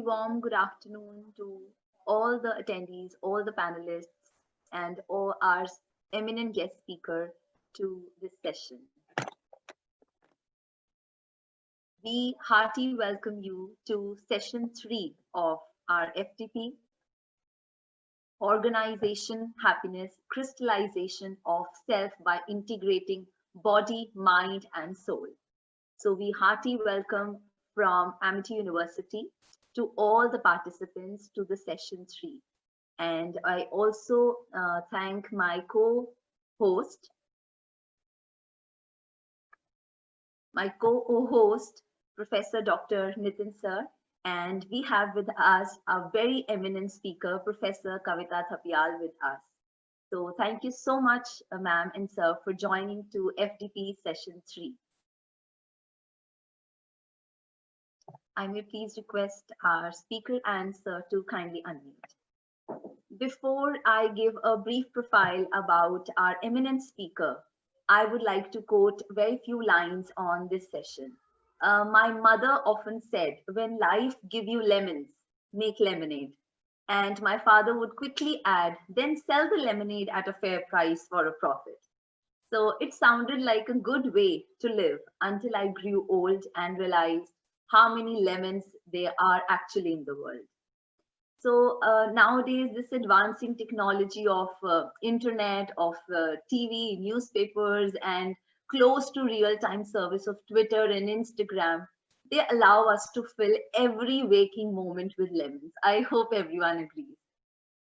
warm good afternoon to all the attendees, all the panelists, and all our eminent guest speaker to this session. We heartily welcome you to session 3 of our FTP, Organization, Happiness, Crystallization of Self by Integrating Body, Mind, and Soul. So we heartily welcome from Amity University to all the participants to the session 3. And I also thank my co-host, Professor Dr. Nitin sir, and we have with us a very eminent speaker, Professor Kavita Thapliyal with us. So thank you so much, ma'am and sir, for joining to FDP session 3. I may please request our speaker and sir to kindly unmute. Before I give a brief profile about our eminent speaker, I would like to quote very few lines on this session. My mother often said, when life give you lemons, make lemonade. And my father would quickly add, then sell the lemonade at a fair price for a profit. So it sounded like a good way to live until I grew old and realized how many lemons there are actually in the world. So nowadays, this advancing technology of internet, of TV, newspapers, and close to real-time service of Twitter and Instagram, they allow us to fill every waking moment with lemons. I hope everyone agrees.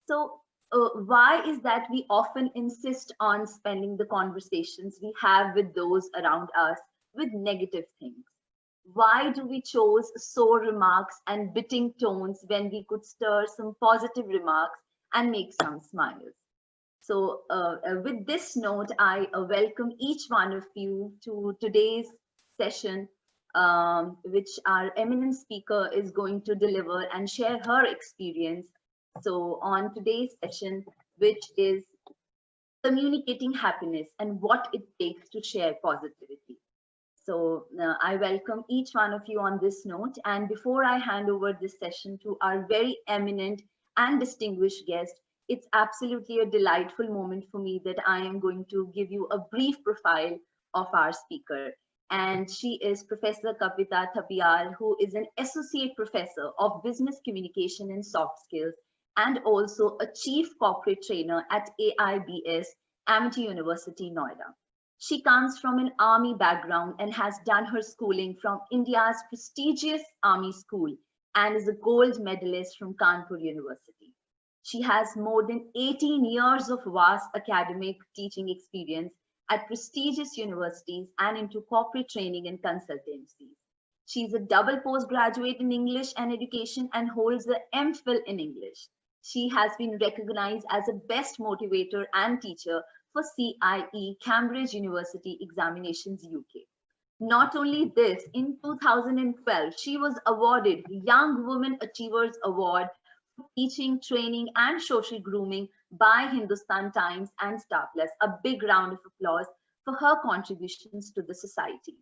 So why is that we often insist on spending the conversations we have with those around us with negative things? Why do we choose sore remarks and biting tones when we could stir some positive remarks and make some smiles? So with this note, I welcome each one of you to today's session, which our eminent speaker is going to deliver and share her experience. So on today's session, which is communicating happiness and what it takes to share positivity. So I welcome each one of you on this note. And before I hand over this session to our very eminent and distinguished guest, it's absolutely a delightful moment for me that I am going to give you a brief profile of our speaker. And she is Professor Kavita Thapliyal, who is an Associate Professor of Business Communication and Soft Skills, and also a Chief Corporate Trainer at AIBS, Amity University, Noida. She comes from an army background and has done her schooling from India's prestigious army school and is a gold medalist from Kanpur University. She has more than 18 years of vast academic teaching experience at prestigious universities and into corporate training and consultancies. She is a double postgraduate in English and education and holds the MPhil in English. She has been recognized as a best motivator and teacher for CIE, Cambridge University Examinations UK. Not only this, in 2012, she was awarded Young Women Achievers Award for teaching, training, and social grooming by Hindustan Times and Star Plus. A big round of applause for her contributions to the society.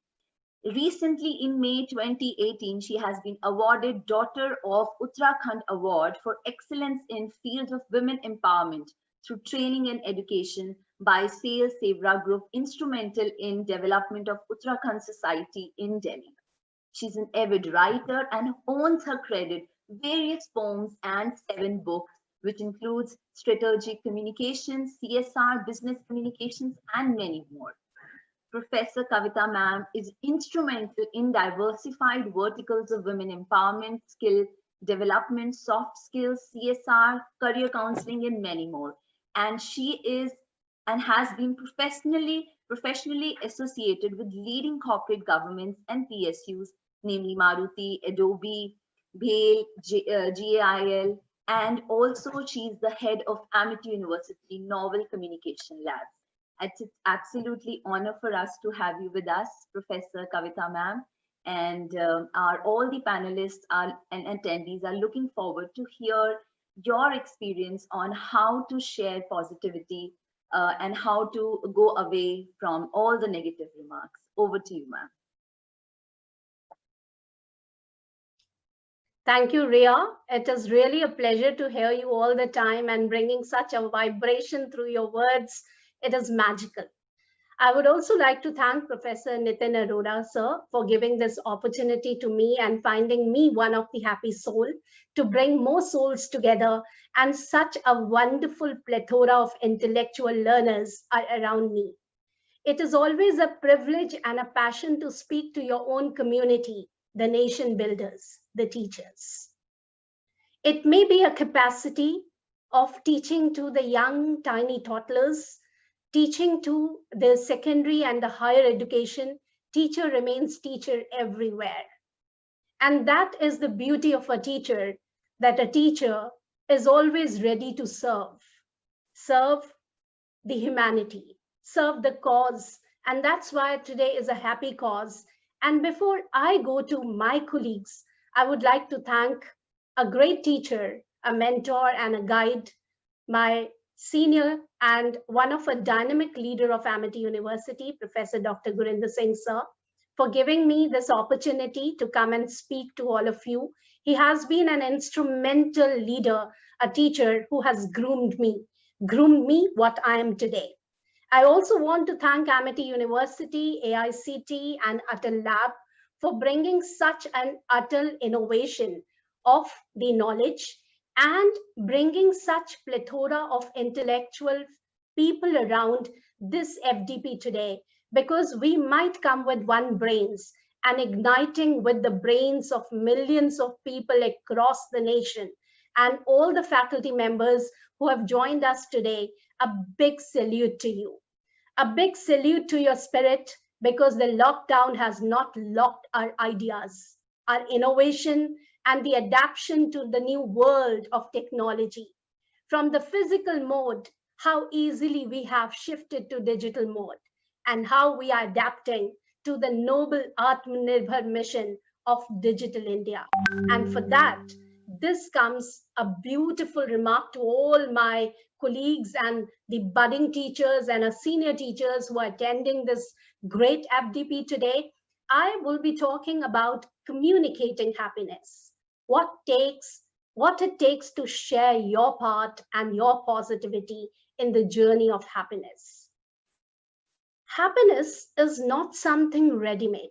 Recently, in May 2018, she has been awarded Daughter of Uttarakhand Award for Excellence in Field of Women Empowerment through training and education by Sales Sevra Group, instrumental in development of Uttarakhand society in Delhi. She's an avid writer and owns her credit various poems and 7 books, which includes strategic communications, CSR, business communications, and many more. Professor Kavita ma'am is instrumental in diversified verticals of women empowerment, skill development, soft skills, CSR, career counseling, and many more. And she is and has been professionally associated with leading corporate governments and PSUs, namely Maruti, Adobe, BHAL, GAIL, and also she's the head of Amity University Novel Communication Labs. It's absolutely honor for us to have you with us, Professor Kavita ma'am, and all the panelists and attendees are looking forward to hear your experience on how to share positivity and how to go away from all the negative remarks. Over to you, ma'am. Thank you, Ria. It is really a pleasure to hear you all the time and bringing such a vibration through your words. It is magical. I would also like to thank Professor Nitin Arora, sir, for giving this opportunity to me and finding me one of the happy soul to bring more souls together, and such a wonderful plethora of intellectual learners are around me. It is always a privilege and a passion to speak to your own community, the nation builders, the teachers. It may be a capacity of teaching to the young, tiny toddlers, teaching to the secondary and the higher education. Teacher remains teacher everywhere. And that is the beauty of a teacher, that a teacher is always ready to serve the humanity, serve the cause. And that's why today is a happy cause. And before I go to my colleagues, I would like to thank a great teacher, a mentor, and a guide, my senior and one of a dynamic leader of Amity University, Professor Dr. Gurinder Singh sir, for giving me this opportunity to come and speak to all of you. He has been an instrumental leader, a teacher who has groomed me what I am today. I also want to thank Amity University, AICTE, and ATAL Lab for bringing such an ATAL innovation of the knowledge and bringing such plethora of intellectual people around this FDP today, because we might come with one brains and igniting with the brains of millions of people across the nation, and all the faculty members who have joined us today. A big salute to you. A big salute to your spirit, because the lockdown has not locked our ideas, our innovation, and the adaptation to the new world of technology. From the physical mode, how easily we have shifted to digital mode, and how we are adapting to the noble Atmanirbhar mission of Digital India. And for that, this comes a beautiful remark to all my colleagues and the budding teachers and our senior teachers who are attending this great FDP today. I will be talking about communicating happiness, what it takes to share your part and your positivity in the journey of happiness. Happiness is not something ready-made.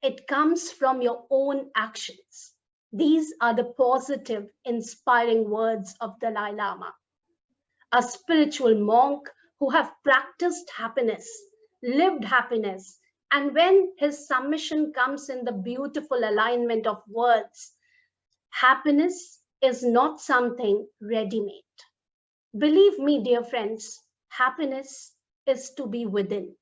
It comes from your own actions. These are the positive, inspiring words of Dalai Lama, a spiritual monk who have practiced happiness, lived happiness, and when his submission comes in the beautiful alignment of words, happiness is not something ready-made. Believe me, dear friends, happiness is to be within.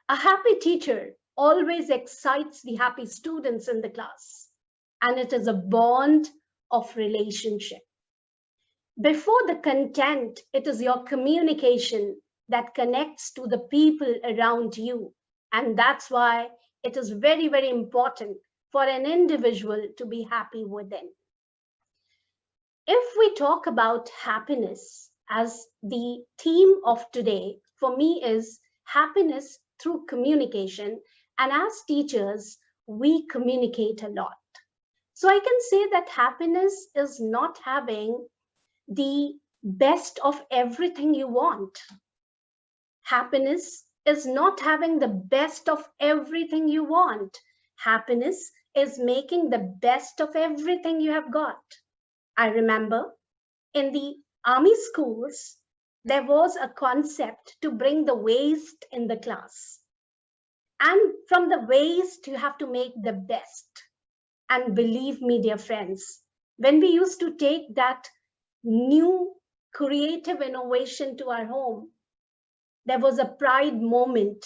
A happy teacher always excites the happy students in the class, and it is a bond of relationship. Before the content, it is your communication that connects to the people around you. And that's why it is very, very important for an individual to be happy within. If we talk about happiness, as the theme of today for me is happiness through communication, and as teachers, we communicate a lot. So I can say that happiness is not having the best of everything you want. Happiness is not having the best of everything you want. Happiness is making the best of everything you have got. I remember in the army schools, there was a concept to bring the waste in the class. And from the waste, you have to make the best. And believe me, dear friends, when we used to take that new creative innovation to our home, there was a pride moment.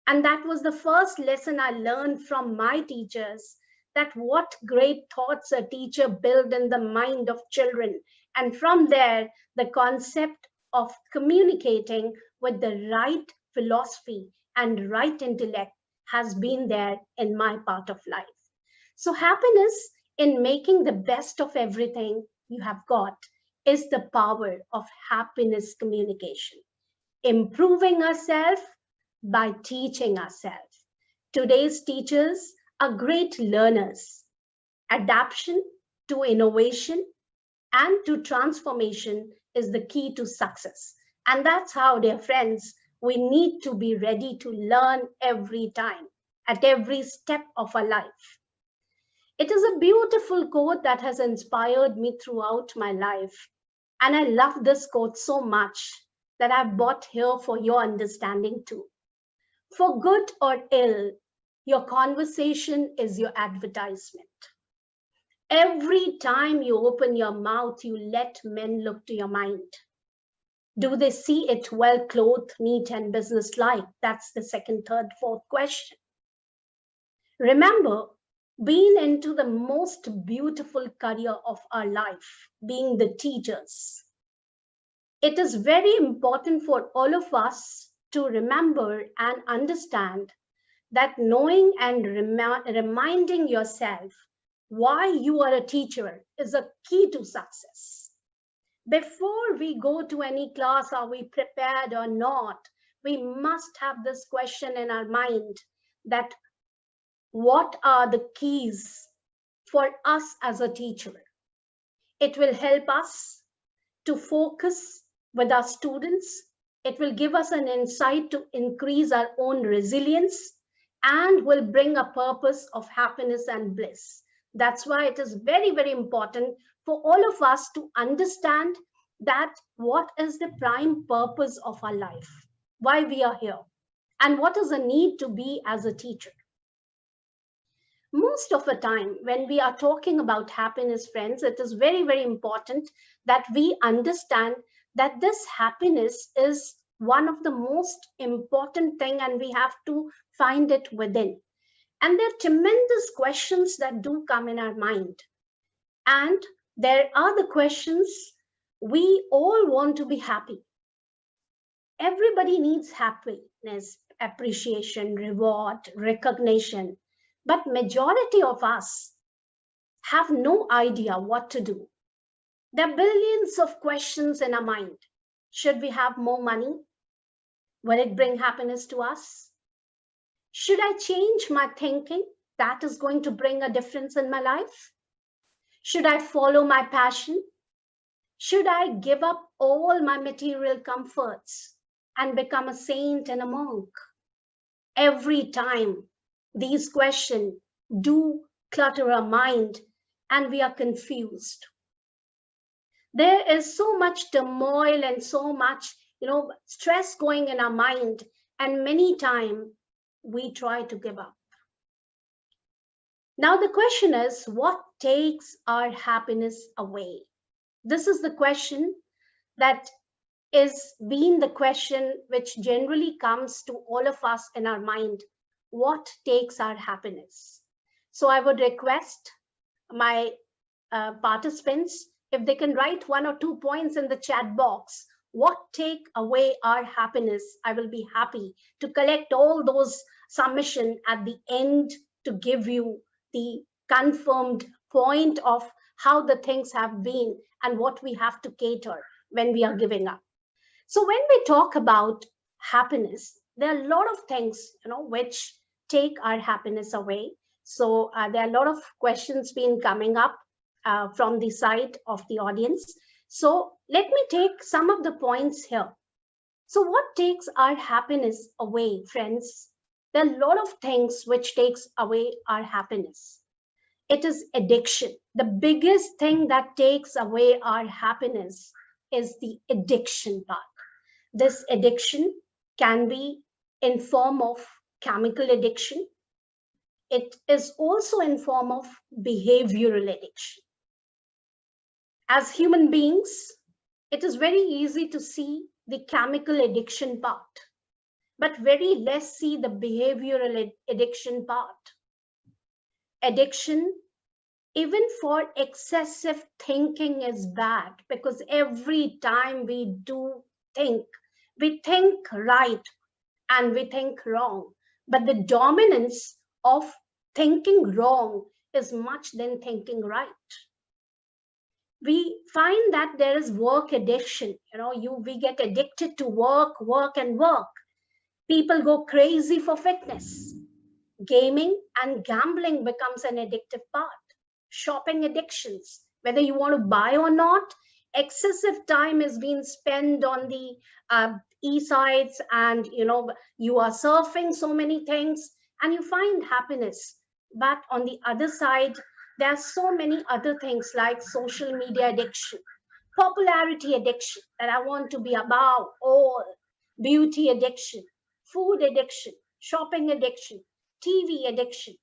And that was the first lesson I learned from my teachers, that what great thoughts a teacher built in the mind of children. And from there, the concept of communicating with the right philosophy and right intellect has been there in my part of life. So happiness in making the best of everything you have got is the power of happiness communication. Improving ourselves by teaching ourselves. Today's teachers are great learners. Adaptation to innovation and to transformation is the key to success. And that's how, dear friends, we need to be ready to learn every time, at every step of our life. It is a beautiful quote that has inspired me throughout my life. And I love this quote so much that I've brought here for your understanding too. For good or ill, your conversation is your advertisement. Every time you open your mouth, you let men look to your mind. Do they see it well clothed, neat, and businesslike? That's the second, third, fourth question. Remember, being into the most beautiful career of our life, being the teachers. It is very important for all of us to remember and understand that knowing and reminding yourself why you are a teacher is a key to success. Before we go to any class, are we prepared or not? We must have this question in our mind that what are the keys for us as a teacher? It will help us to focus with our students. It will give us an insight to increase our own resilience and will bring a purpose of happiness and bliss. That's why it is very, very important for all of us to understand that what is the prime purpose of our life, why we are here, and what is the need to be as a teacher. Most of the time, when we are talking about happiness, friends, it is very, very important that we understand that this happiness is one of the most important thing and we have to find it within. And there are tremendous questions that do come in our mind. And there are the questions we all want to be happy. Everybody needs happiness, appreciation, reward, recognition. But majority of us have no idea what to do. There are billions of questions in our mind. Should we have more money? Will it bring happiness to us? Should I change my thinking? That is going to bring a difference in my life. Should I follow my passion? Should I give up all my material comforts and become a saint and a monk? Every time these questions do clutter our mind and we are confused. There is so much turmoil and so much, stress going in our mind, and many times we try to give up. Now the question is, what takes our happiness away? This is the question that is being the question which generally comes to all of us in our mind. What takes our happiness? So I would request my participants, if they can write 1 or 2 points in the chat box, what take away our happiness? I will be happy to collect all those submission at the end to give you the confirmed point of how the things have been and what we have to cater when we are giving up. So when we talk about happiness, there are a lot of things, which take our happiness away. So there are a lot of questions been coming up from the side of the audience. So let me take some of the points here. So what takes our happiness away, friends? There are a lot of things which takes away our happiness. It is addiction. The biggest thing that takes away our happiness is the addiction part. This addiction can be in form of chemical addiction. It is also in form of behavioral addiction. As human beings, it is very easy to see the chemical addiction part, but very less see the behavioral addiction part. Addiction, even for excessive thinking, is bad because every time we do think, we think right and we think wrong. But the dominance of thinking wrong is much than thinking right. We find that there is work addiction. We get addicted to work, work, and work. People go crazy for fitness. Gaming and gambling becomes an addictive part. shopping addictions. Whether you want to buy or not, excessive time is being spent on the e-sites, and you are surfing so many things and you find happiness. But on the other side, there are so many other things like social media addiction, popularity addiction, that I want to be above all, beauty addiction, food addiction, shopping addiction, TV addiction,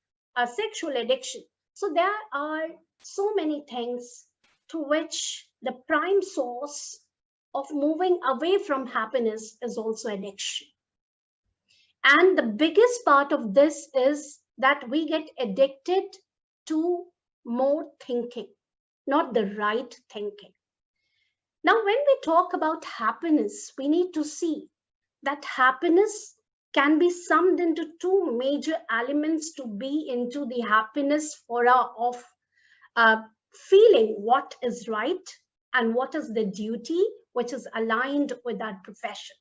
sexual addiction. So there are so many things to which the prime source of moving away from happiness is also addiction. And the biggest part of this is that we get addicted to more thinking, not the right thinking. Now, when we talk about happiness, we need to see that happiness can be summed into two major elements to be into the happiness for of feeling what is right and what is the duty which is aligned with our profession.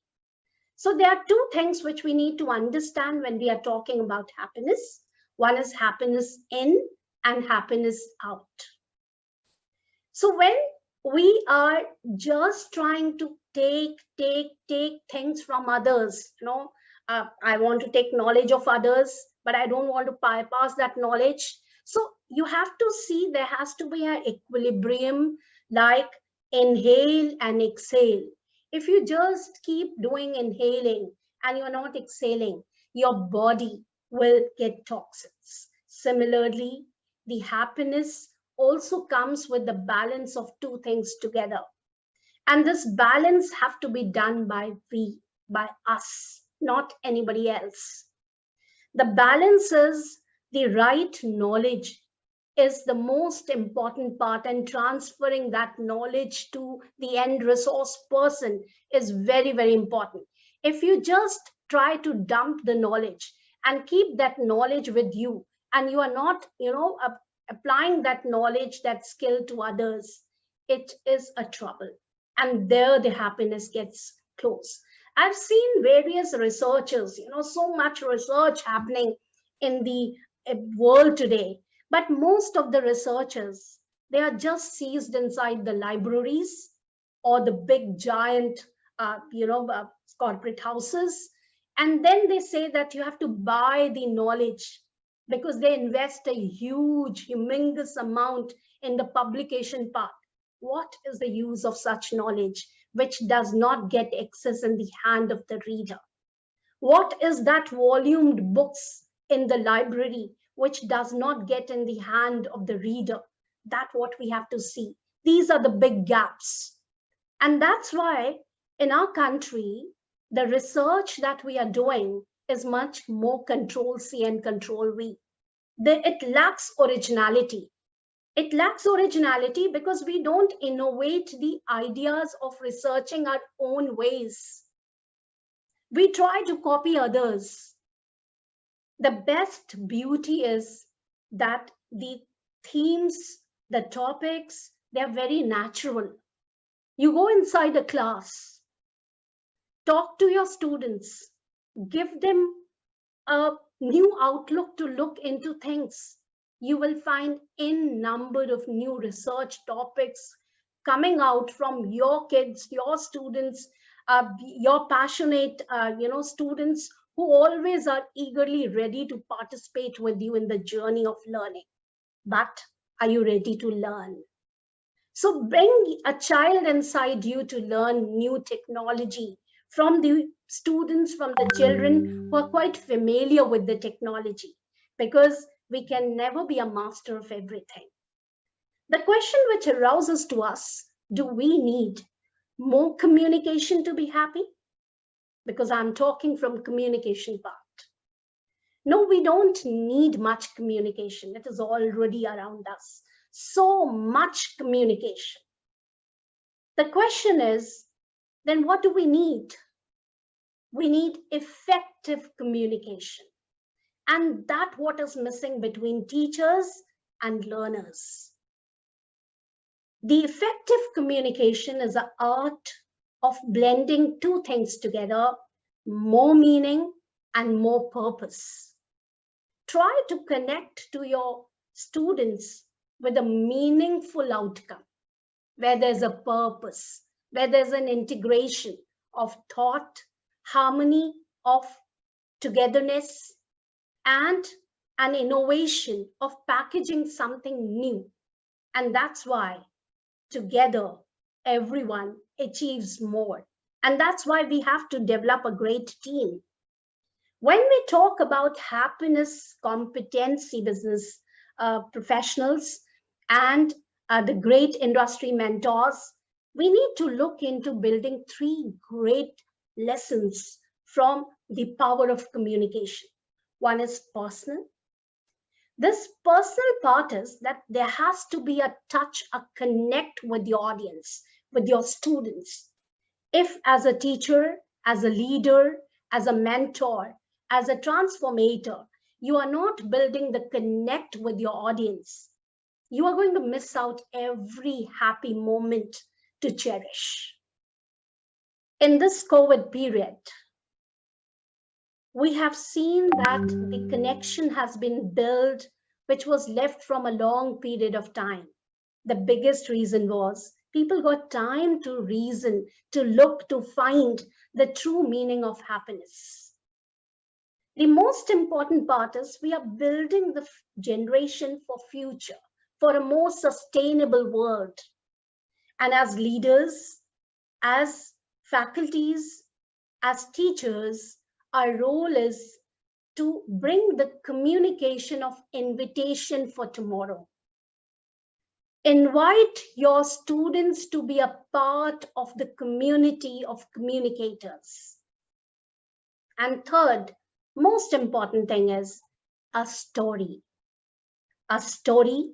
So there are two things which we need to understand when we are talking about happiness. One is happiness in and happiness out. So when we are just trying to take things from others, I want to take knowledge of others, but I don't want to bypass that knowledge. So you have to see there has to be an equilibrium, like inhale and exhale. If you just keep doing inhaling and you're not exhaling, your body will get toxins. Similarly, the happiness also comes with the balance of two things together. And this balance have to be done by us, not anybody else. The balance is the right knowledge is the most important part, and transferring that knowledge to the end resource person is very, very important. If you just try to dump the knowledge and keep that knowledge with you, and you are not applying that knowledge, that skill to others, it is a trouble, and there the happiness gets close. I've seen various researchers, so much research happening in the world today, but most of the researchers, they are just seized inside the libraries or the big giant, corporate houses. And then they say that you have to buy the knowledge because they invest a huge, humongous amount in the publication part. What is the use of such knowledge which does not get access in the hand of the reader? What is that volumed books in the library which does not get in the hand of the reader? That's what we have to see. These are the big gaps. And that's why in our country, the research that we are doing is much more control C and control V. It lacks originality. It lacks originality because we don't innovate the ideas of researching our own ways. We try to copy others. The best beauty is that the themes, the topics, they're very natural. You go inside a class, talk to your students, give them a new outlook to look into things. You will find in number of new research topics coming out from your kids, your students, your passionate, students who always are eagerly ready to participate with you in the journey of learning. But are you ready to learn? So bring a child inside you to learn new technology from the students, from the children who are quite familiar with the technology, because we can never be a master of everything. The question which arouses to us, do we need more communication to be happy? Because I'm talking from communication part. No, we don't need much communication. It is already around us. So much communication. The question is, then what do we need? We need effective communication. And that's what is missing between teachers and learners. The effective communication is an art of blending two things together, more meaning and more purpose. Try to connect to your students with a meaningful outcome, where there's a purpose, where there's an integration of thought, harmony, of togetherness, and an innovation of packaging something new. And that's why together everyone achieves more. And that's why we have to develop a great team. When we talk about happiness, competency, business professionals, and the great industry mentors, we need to look into building three great lessons from the power of communication. One is personal. This personal part is that there has to be a touch, a connect with the audience, with your students. If, as a teacher, as a leader, as a mentor, as a transformator, you are not building the connect with your audience, you are going to miss out every happy moment to cherish. In this COVID period, we have seen that the connection has been built, which was left from a long period of time. The biggest reason was people got time to reason, to look, to find the true meaning of happiness. The most important part is we are building the generation for future, for a more sustainable world. And as leaders, as faculties, as teachers, our role is to bring the communication of invitation for tomorrow. Invite your students to be a part of the community of communicators. And third, most important thing is a story. A story,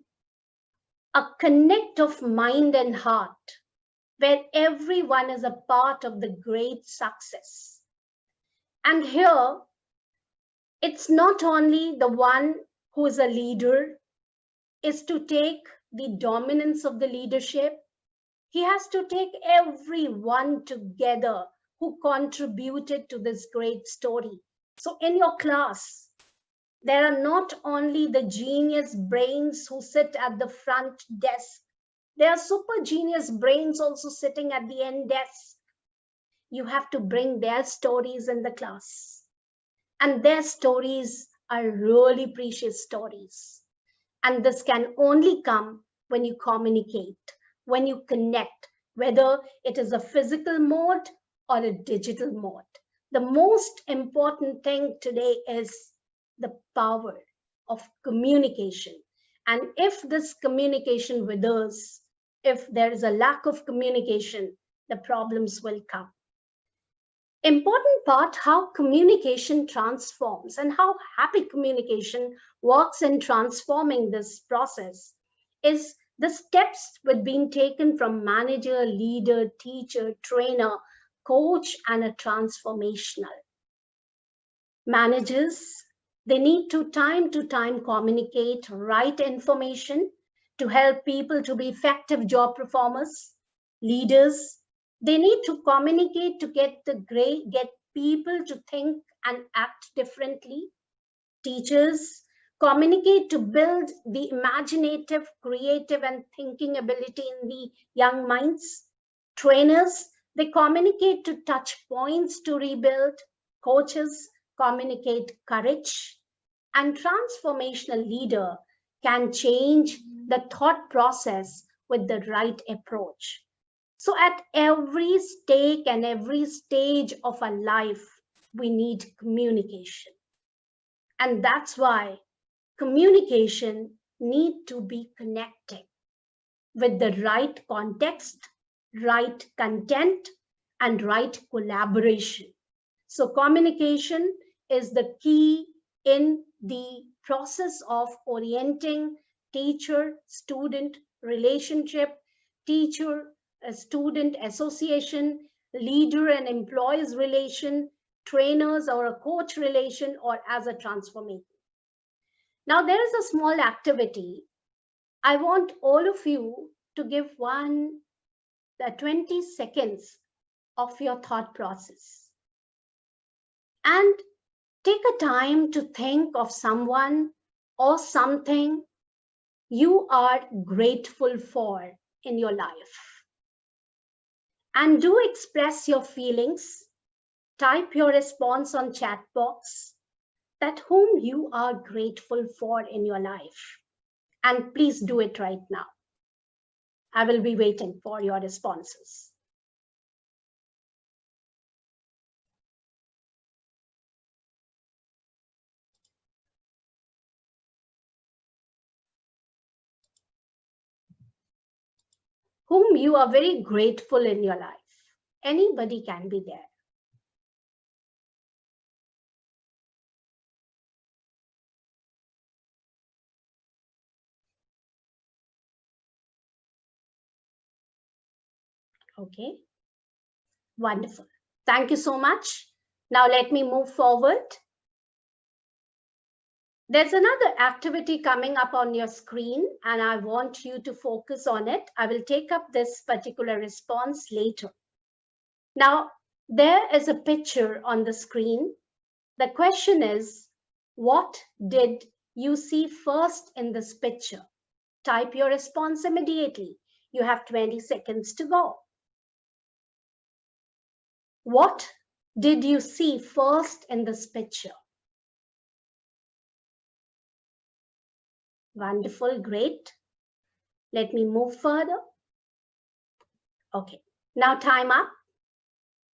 a connect of mind and heart, where everyone is a part of the great success. And here, it's not only the one who is a leader is to take the dominance of the leadership. He has to take everyone together who contributed to this great story. So in your class, there are not only the genius brains who sit at the front desk, there are super genius brains also sitting at the end desk. You have to bring their stories in the class. And their stories are really precious stories. And this can only come when you communicate, when you connect, whether it is a physical mode or a digital mode. The most important thing today is the power of communication. And if this communication withers, if there is a lack of communication, the problems will come. Important part how communication transforms and how happy communication works in transforming this process is the steps with being taken from manager, leader, teacher, trainer, coach, and a transformational. Managers, they need to time communicate right information to help people to be effective job performers. Leaders, they need to communicate to get people to think and act differently. Teachers communicate to build the imaginative, creative, and thinking ability in the young minds. Trainers, they communicate to touch points to rebuild. Coaches communicate courage. And transformational leader can change the thought process with the right approach. So at every stake and every stage of our life, we need communication. And that's why communication need to be connected with the right context, right content, and right collaboration. So communication is the key in the process of orienting teacher-student relationship, teacher-student association, leader and employees relation, trainers or a coach relation, or as a transformator. Now there is a small activity. I want all of you to give 20 seconds of your thought process and take a time to think of someone or something you are grateful for in your life. And do express your feelings. Type your response on chat box that whom you are grateful for in your life. And please do it right now. I will be waiting for your responses. Whom you are very grateful in your life. Anybody can be there. Okay, wonderful. Thank you so much. Now let me move forward. There's another activity coming up on your screen, and I want you to focus on it. I will take up this particular response later. Now, there is a picture on the screen. The question is, what did you see first in this picture? Type your response immediately. You have 20 seconds to go. What did you see first in this picture? Wonderful, great. Let me move further. Okay, now time up.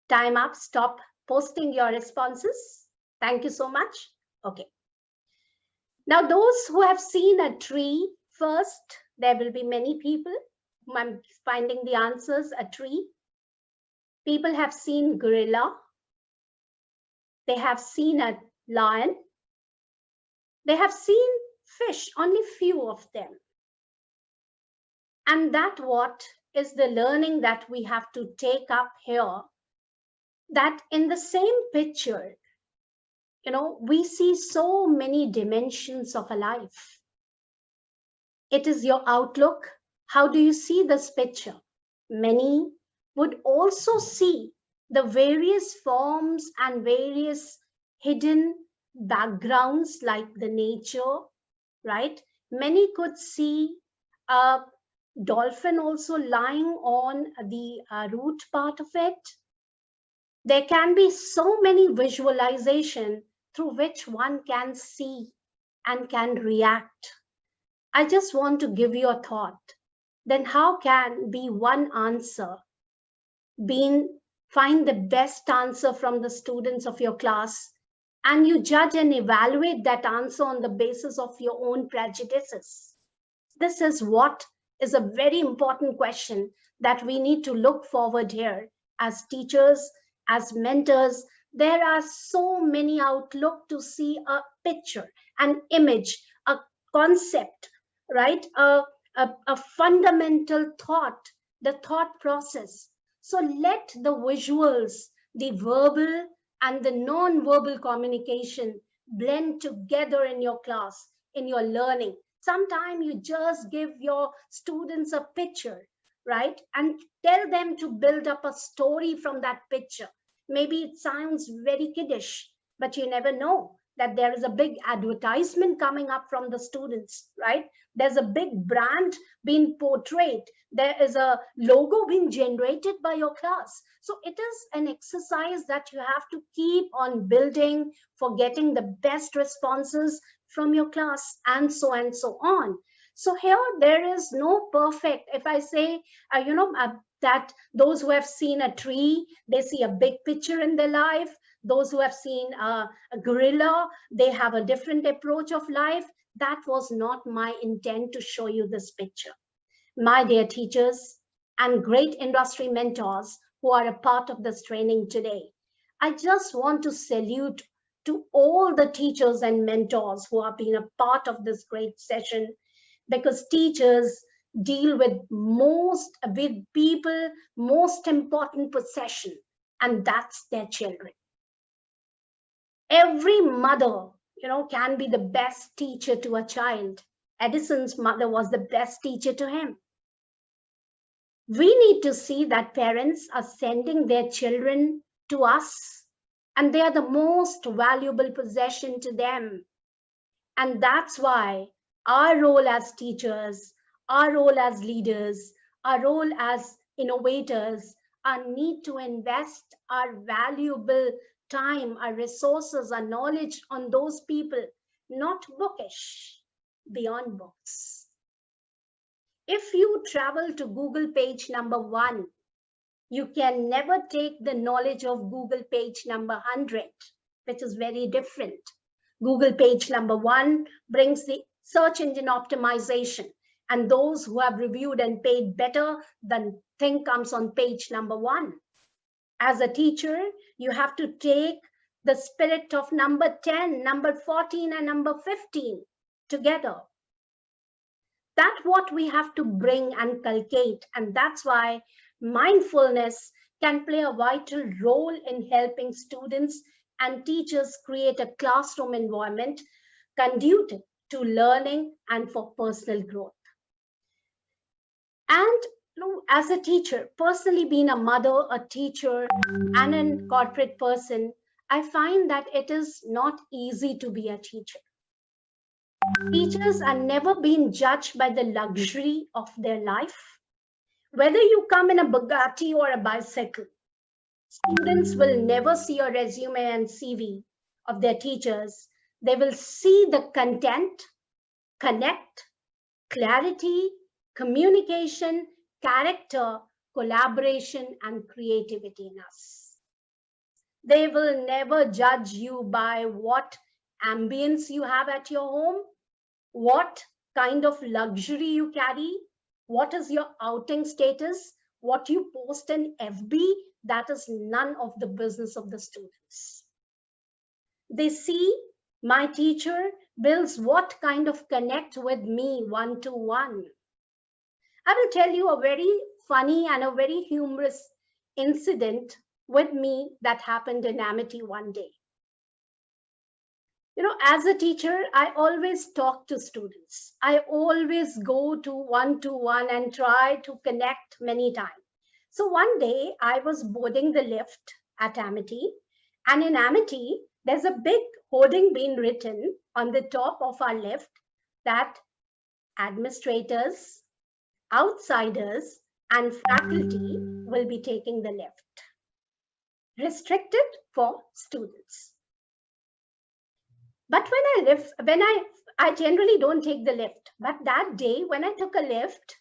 Time up, stop posting your responses. Thank you so much. Okay. Now, those who have seen a tree first, there will be many people. I'm finding the answers, a tree. People have seen gorilla. They have seen a lion. They have seen fish, only few of them. And that what is the learning that we have to take up here, that in the same picture, we see so many dimensions of a life. It is your outlook. How do you see this picture? Many would also see the various forms and various hidden backgrounds like the nature, right? Many could see a dolphin also lying on the root part of it. There can be so many visualization through which one can see and can react. I just want to give you a thought. Then how can be one answer find the best answer from the students of your class, and you judge and evaluate that answer on the basis of your own prejudices? This is what is a very important question that we need to look forward here as teachers, as mentors. There are so many outlook to see a picture, an image, a concept, right? A fundamental thought, the thought process. So let the visuals, the verbal and the non-verbal communication blend together in your class, in your learning. Sometimes you just give your students a picture, right? And tell them to build up a story from that picture. Maybe it sounds very kiddish, but you never know that there is a big advertisement coming up from the students, right? There's a big brand being portrayed. There is a logo being generated by your class. So it is an exercise that you have to keep on building for getting the best responses from your class, and so on. So here there is no perfect. If I say, that those who have seen a tree, they see a big picture in their life. Those who have seen a gorilla, they have a different approach of life. That was not my intent to show you this picture. My dear teachers and great industry mentors who are a part of this training today, I just want to salute to all the teachers and mentors who have been a part of this great session, because teachers deal with people most important possession, and that's their children. Every mother, can be the best teacher to a child. Edison's mother was the best teacher to him. We need to see that parents are sending their children to us, and they are the most valuable possession to them. And that's why Our role as teachers, our role as leaders, our role as innovators, our need to invest our valuable time, our resources, our knowledge on those people, not bookish, beyond books. If you travel to Google page number 1, you can never take the knowledge of Google page number 100, which is very different. Google page number 1 brings the search engine optimization, and those who have reviewed and paid better than thing comes on page number 1. As a teacher, you have to take the spirit of number 10, number 14, and number 15 together. That's what we have to bring and cultivate, and that's why mindfulness can play a vital role in helping students and teachers create a classroom environment conducive to learning and for personal growth. And as a teacher, personally being a mother, a teacher, and a corporate person, I find that it is not easy to be a teacher. Teachers are never being judged by the luxury of their life. Whether you come in a Bugatti or a bicycle, students will never see a resume and CV of their teachers. They will see the content, connect, clarity, communication, character, collaboration, and creativity in us. They will never judge you by what ambience you have at your home, what kind of luxury you carry, what is your outing status, what you post in FB. That is none of the business of the students. They see my teacher builds what kind of connect with me one-to-one. I will tell you a very funny and a very humorous incident with me that happened in Amity one day. As a teacher, I always talk to students. I always go to one and try to connect many times. So one day I was boarding the lift at Amity, and in Amity, there's a big hoarding being written on the top of our lift that administrators, outsiders, and faculty will be taking the lift. Restricted for students. But I generally don't take the lift. But that day when I took a lift,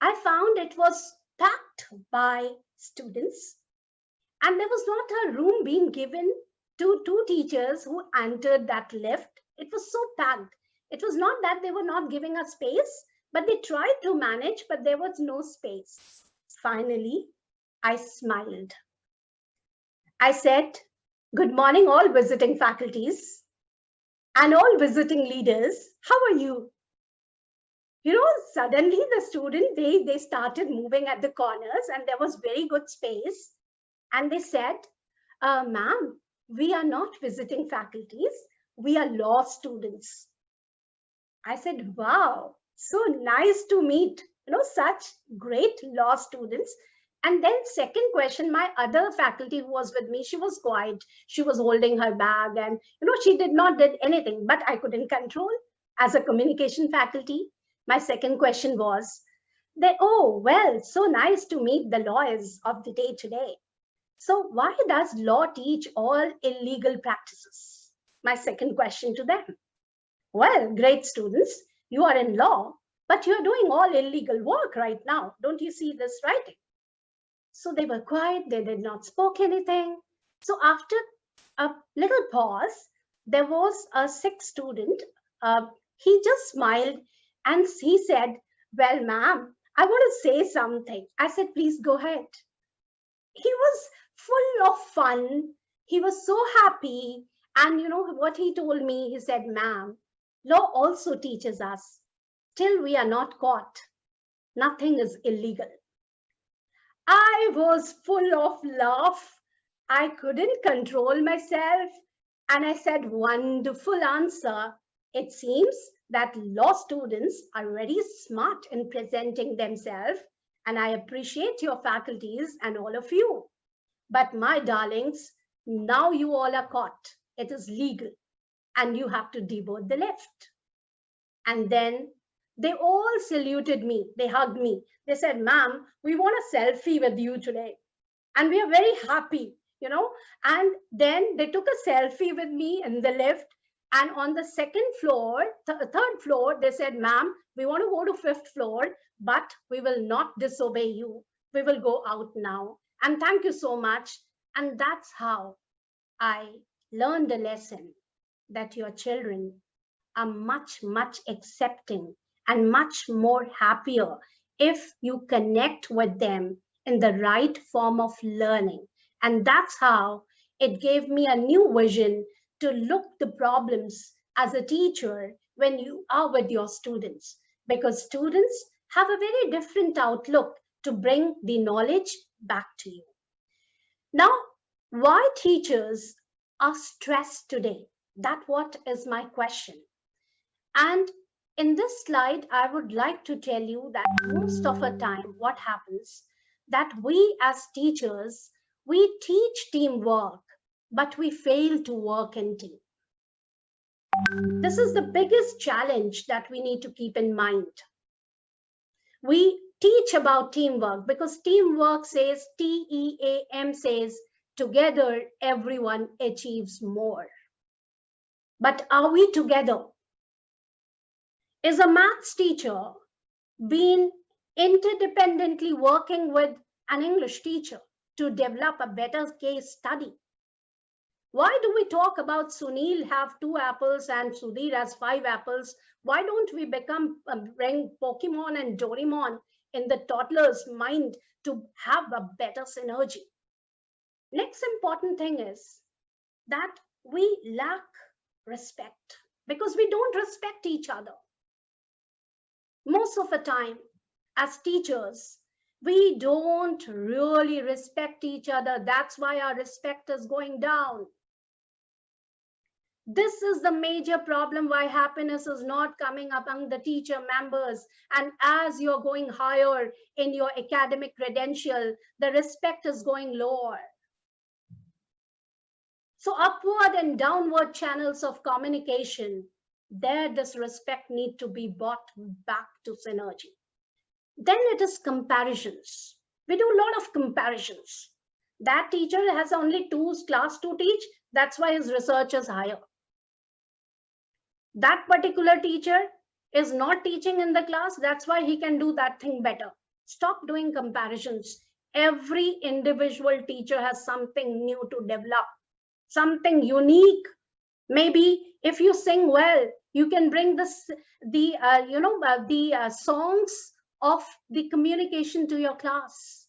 I found it was packed by students, and there was not a room being given to two teachers who entered that lift. It was so packed. It was not that they were not giving us space, but they tried to manage, but there was no space. Finally, I smiled. I said, "Good morning, all visiting faculties and all visiting leaders. How are you?" Suddenly the student, they started moving at the corners, and there was very good space. And they said, "Ma'am, we are not visiting faculties. We are law students." I said, "Wow, so nice to meet, such great law students." And then second question, my other faculty who was with me, she was quiet. She was holding her bag, and she did not did anything, but I couldn't control as a communication faculty. My second question was, "Oh, well, so nice to meet the lawyers of the day today. So why does law teach all illegal practices?" My second question to them. "Well, great students, you are in law, but you're doing all illegal work right now. Don't you see this writing?" So they were quiet, they did not speak anything. So after a little pause, there was a sixth student. He just smiled and he said, "Well, ma'am, I want to say something." I said, "Please go ahead." He was full of fun. He was so happy. And what he told me, he said, "Ma'am, law also teaches us, till we are not caught, nothing is illegal." I was full of laugh. I couldn't control myself. And I said, "Wonderful answer. It seems that law students are very smart in presenting themselves, and I appreciate your faculties and all of you. But my darlings, now you all are caught. It is legal, and you have to deboard the lift." And then they all saluted me. They hugged me. They said, "Ma'am, we want a selfie with you today. And we are very happy, you know." And then they took a selfie with me in the lift. And on the second floor, third floor, they said, "Ma'am, we want to go to fifth floor, but we will not disobey you. We will go out now. And thank you so much." And that's how I learned a lesson that your children are much, much accepting and much more happier if you connect with them in the right form of learning. And that's how it gave me a new vision to look the problems as a teacher when you are with your students, because students have a very different outlook to bring the knowledge back to you. Now, why teachers are stressed today? That what is my question. And in this slide, I would like to tell you that most of the time, what happens that we as teachers, we teach teamwork, but we fail to work in team. This is the biggest challenge that we need to keep in mind. We teach about teamwork because teamwork says, TEAM says, together everyone achieves more. But are we together? Is a maths teacher been interdependently working with an English teacher to develop a better case study? Why do we talk about Sunil have 2 apples and Sudhir has 5 apples? Why don't we bring Pokemon and Doraemon in the toddler's mind to have a better synergy? Next important thing is that we lack respect because we don't respect each other. Most of the time, as teachers, we don't really respect each other. That's why our respect is going down. This is the major problem why happiness is not coming among the teacher members. And as you're going higher in your academic credential, the respect is going lower. So upward and downward channels of communication, their disrespect need to be brought back to synergy. Then it is comparisons. We do a lot of comparisons. That teacher has only 2 class to teach, that's why his research is higher. That particular teacher is not teaching in the class, that's why he can do that thing better. Stop doing comparisons. Every individual teacher has something new to develop, something unique. Maybe if you sing well, you can bring the songs of the communication to your class.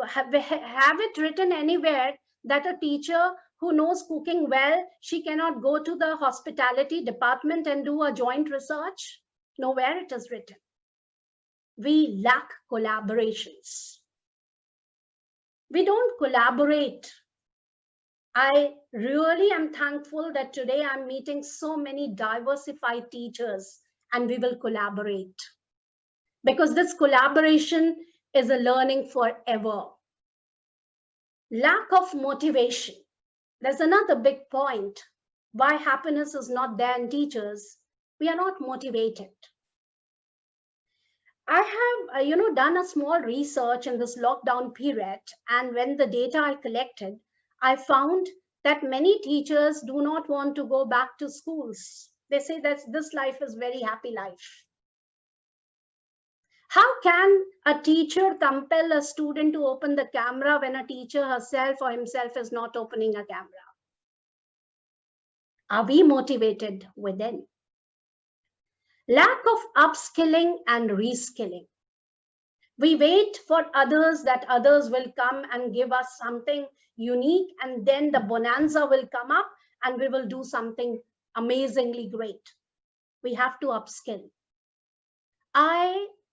Have it written anywhere that a teacher who knows cooking well, she cannot go to the hospitality department and do a joint research? Nowhere it is written. We lack collaborations. We don't collaborate. I really am thankful that today I'm meeting so many diversified teachers and we will collaborate. Because this collaboration is a learning forever. Lack of motivation. There's another big point why happiness is not there in teachers. We are not motivated. I have done a small research in this lockdown period, and when the data I collected, I found that many teachers do not want to go back to schools. They say that this life is very happy life. How can a teacher compel a student to open the camera when a teacher herself or himself is not opening a camera? Are we motivated within? Lack of upskilling and reskilling. We wait for others that others will come and give us something unique, and then the bonanza will come up and we will do something amazingly great. We have to upskill.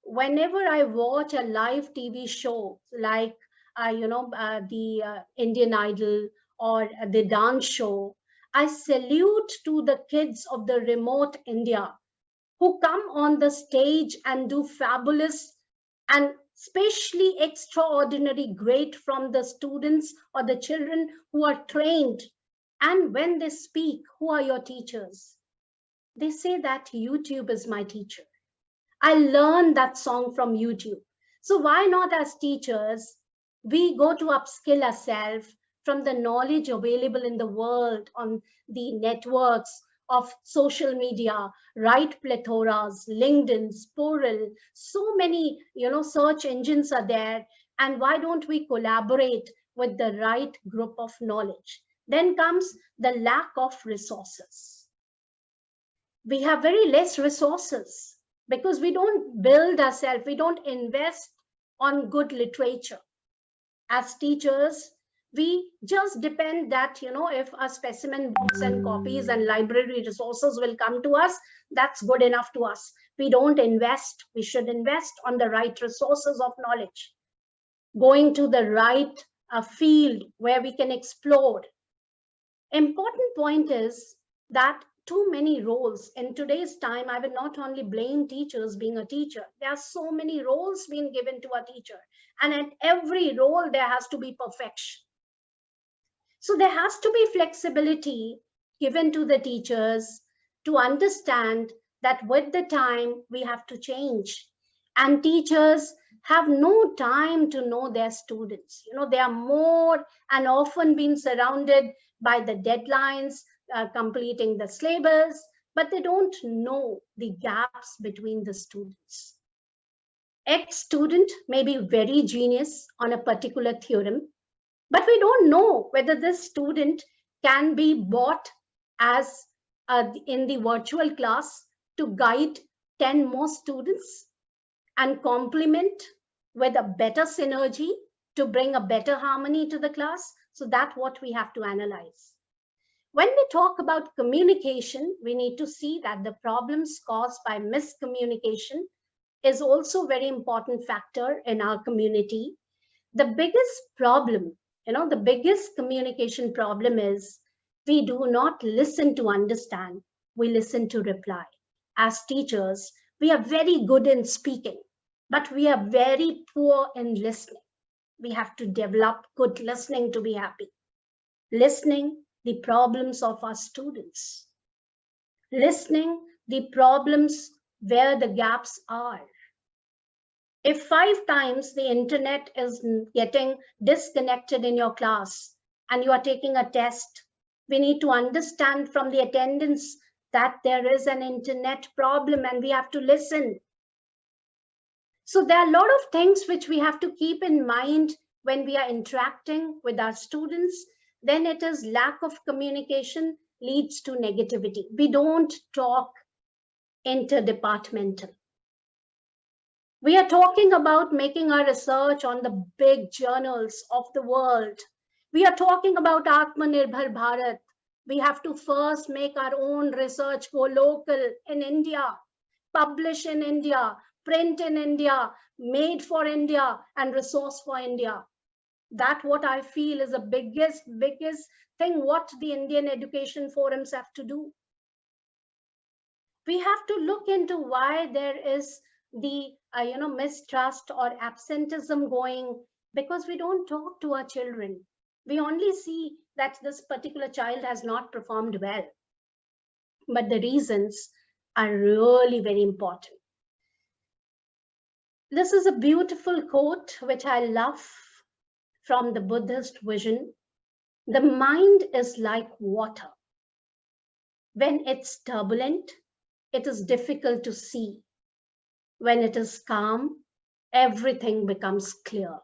Whenever I watch a live TV show like the Indian Idol or the dance show, I salute to the kids of the remote India who come on the stage and do fabulous and especially extraordinary great from the students or the children who are trained. And when they speak, who are your teachers? They say that YouTube is my teacher. I learned that song from YouTube. So why not as teachers, we go to upskill ourselves from the knowledge available in the world on the networks of social media, right plethoras, LinkedIn, Sporal, so many, search engines are there. And why don't we collaborate with the right group of knowledge? Then comes the lack of resources. We have very less resources because we don't build ourselves, we don't invest on good literature. As teachers, we just depend that, if our specimen books and copies and library resources will come to us, that's good enough to us. We don't invest. We should invest on the right resources of knowledge, going to the right field where we can explore. Important point is that too many roles in today's time. I will not only blame teachers being a teacher. There are so many roles being given to a teacher, and at every role there has to be perfection. So there has to be flexibility given to the teachers to understand that with the time we have to change. And teachers have no time to know their students. They are more and often being surrounded by the deadlines, completing the syllabus, but they don't know the gaps between the students. X student may be very genius on a particular theorem, but we don't know whether this student can be bought as in the virtual class to guide 10 more students and complement with a better synergy to bring a better harmony to the class. So that's what we have to analyze. When we talk about communication, we need to see that the problems caused by miscommunication is also a very important factor in our community. The biggest problem, the biggest communication problem is we do not listen to understand, we listen to reply. As teachers, we are very good in speaking, but we are very poor in listening. We have to develop good listening to be happy. Listening the problems of our students, listening the problems where the gaps are. If 5 times the internet is getting disconnected in your class and you are taking a test, we need to understand from the attendance that there is an internet problem and we have to listen. So there are a lot of things which we have to keep in mind when we are interacting with our students. Then it is lack of communication leads to negativity. We don't talk interdepartmental. We are talking about making our research on the big journals of the world. We are talking about Atmanirbhar Bharat. We have to first make our own research go local in India, publish in India, print in India, made for India, and resource for India. That's what I feel is the biggest thing what the Indian education forums have to do. We have to look into why there is the mistrust or absenteeism going, because we don't talk to our children. We only see that this particular child has not performed well, but the reasons are really very important. This is a beautiful quote which I love from the Buddhist vision. The mind is like water. When it's turbulent, it is difficult to see. When it is calm, everything becomes clear.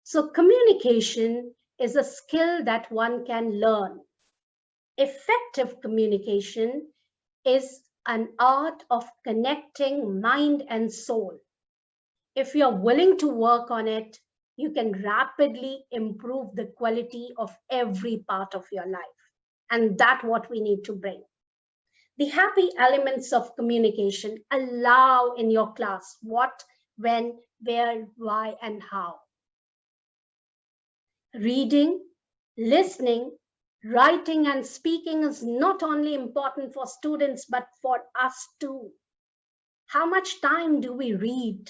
So communication is a skill that one can learn. Effective communication is an art of connecting mind and soul. If you're willing to work on it, you can rapidly improve the quality of every part of your life. And that's what we need to bring. The happy elements of communication allow in your class what, when, where, why, and how. Reading, listening, writing, and speaking is not only important for students, but for us too. How much time do we read?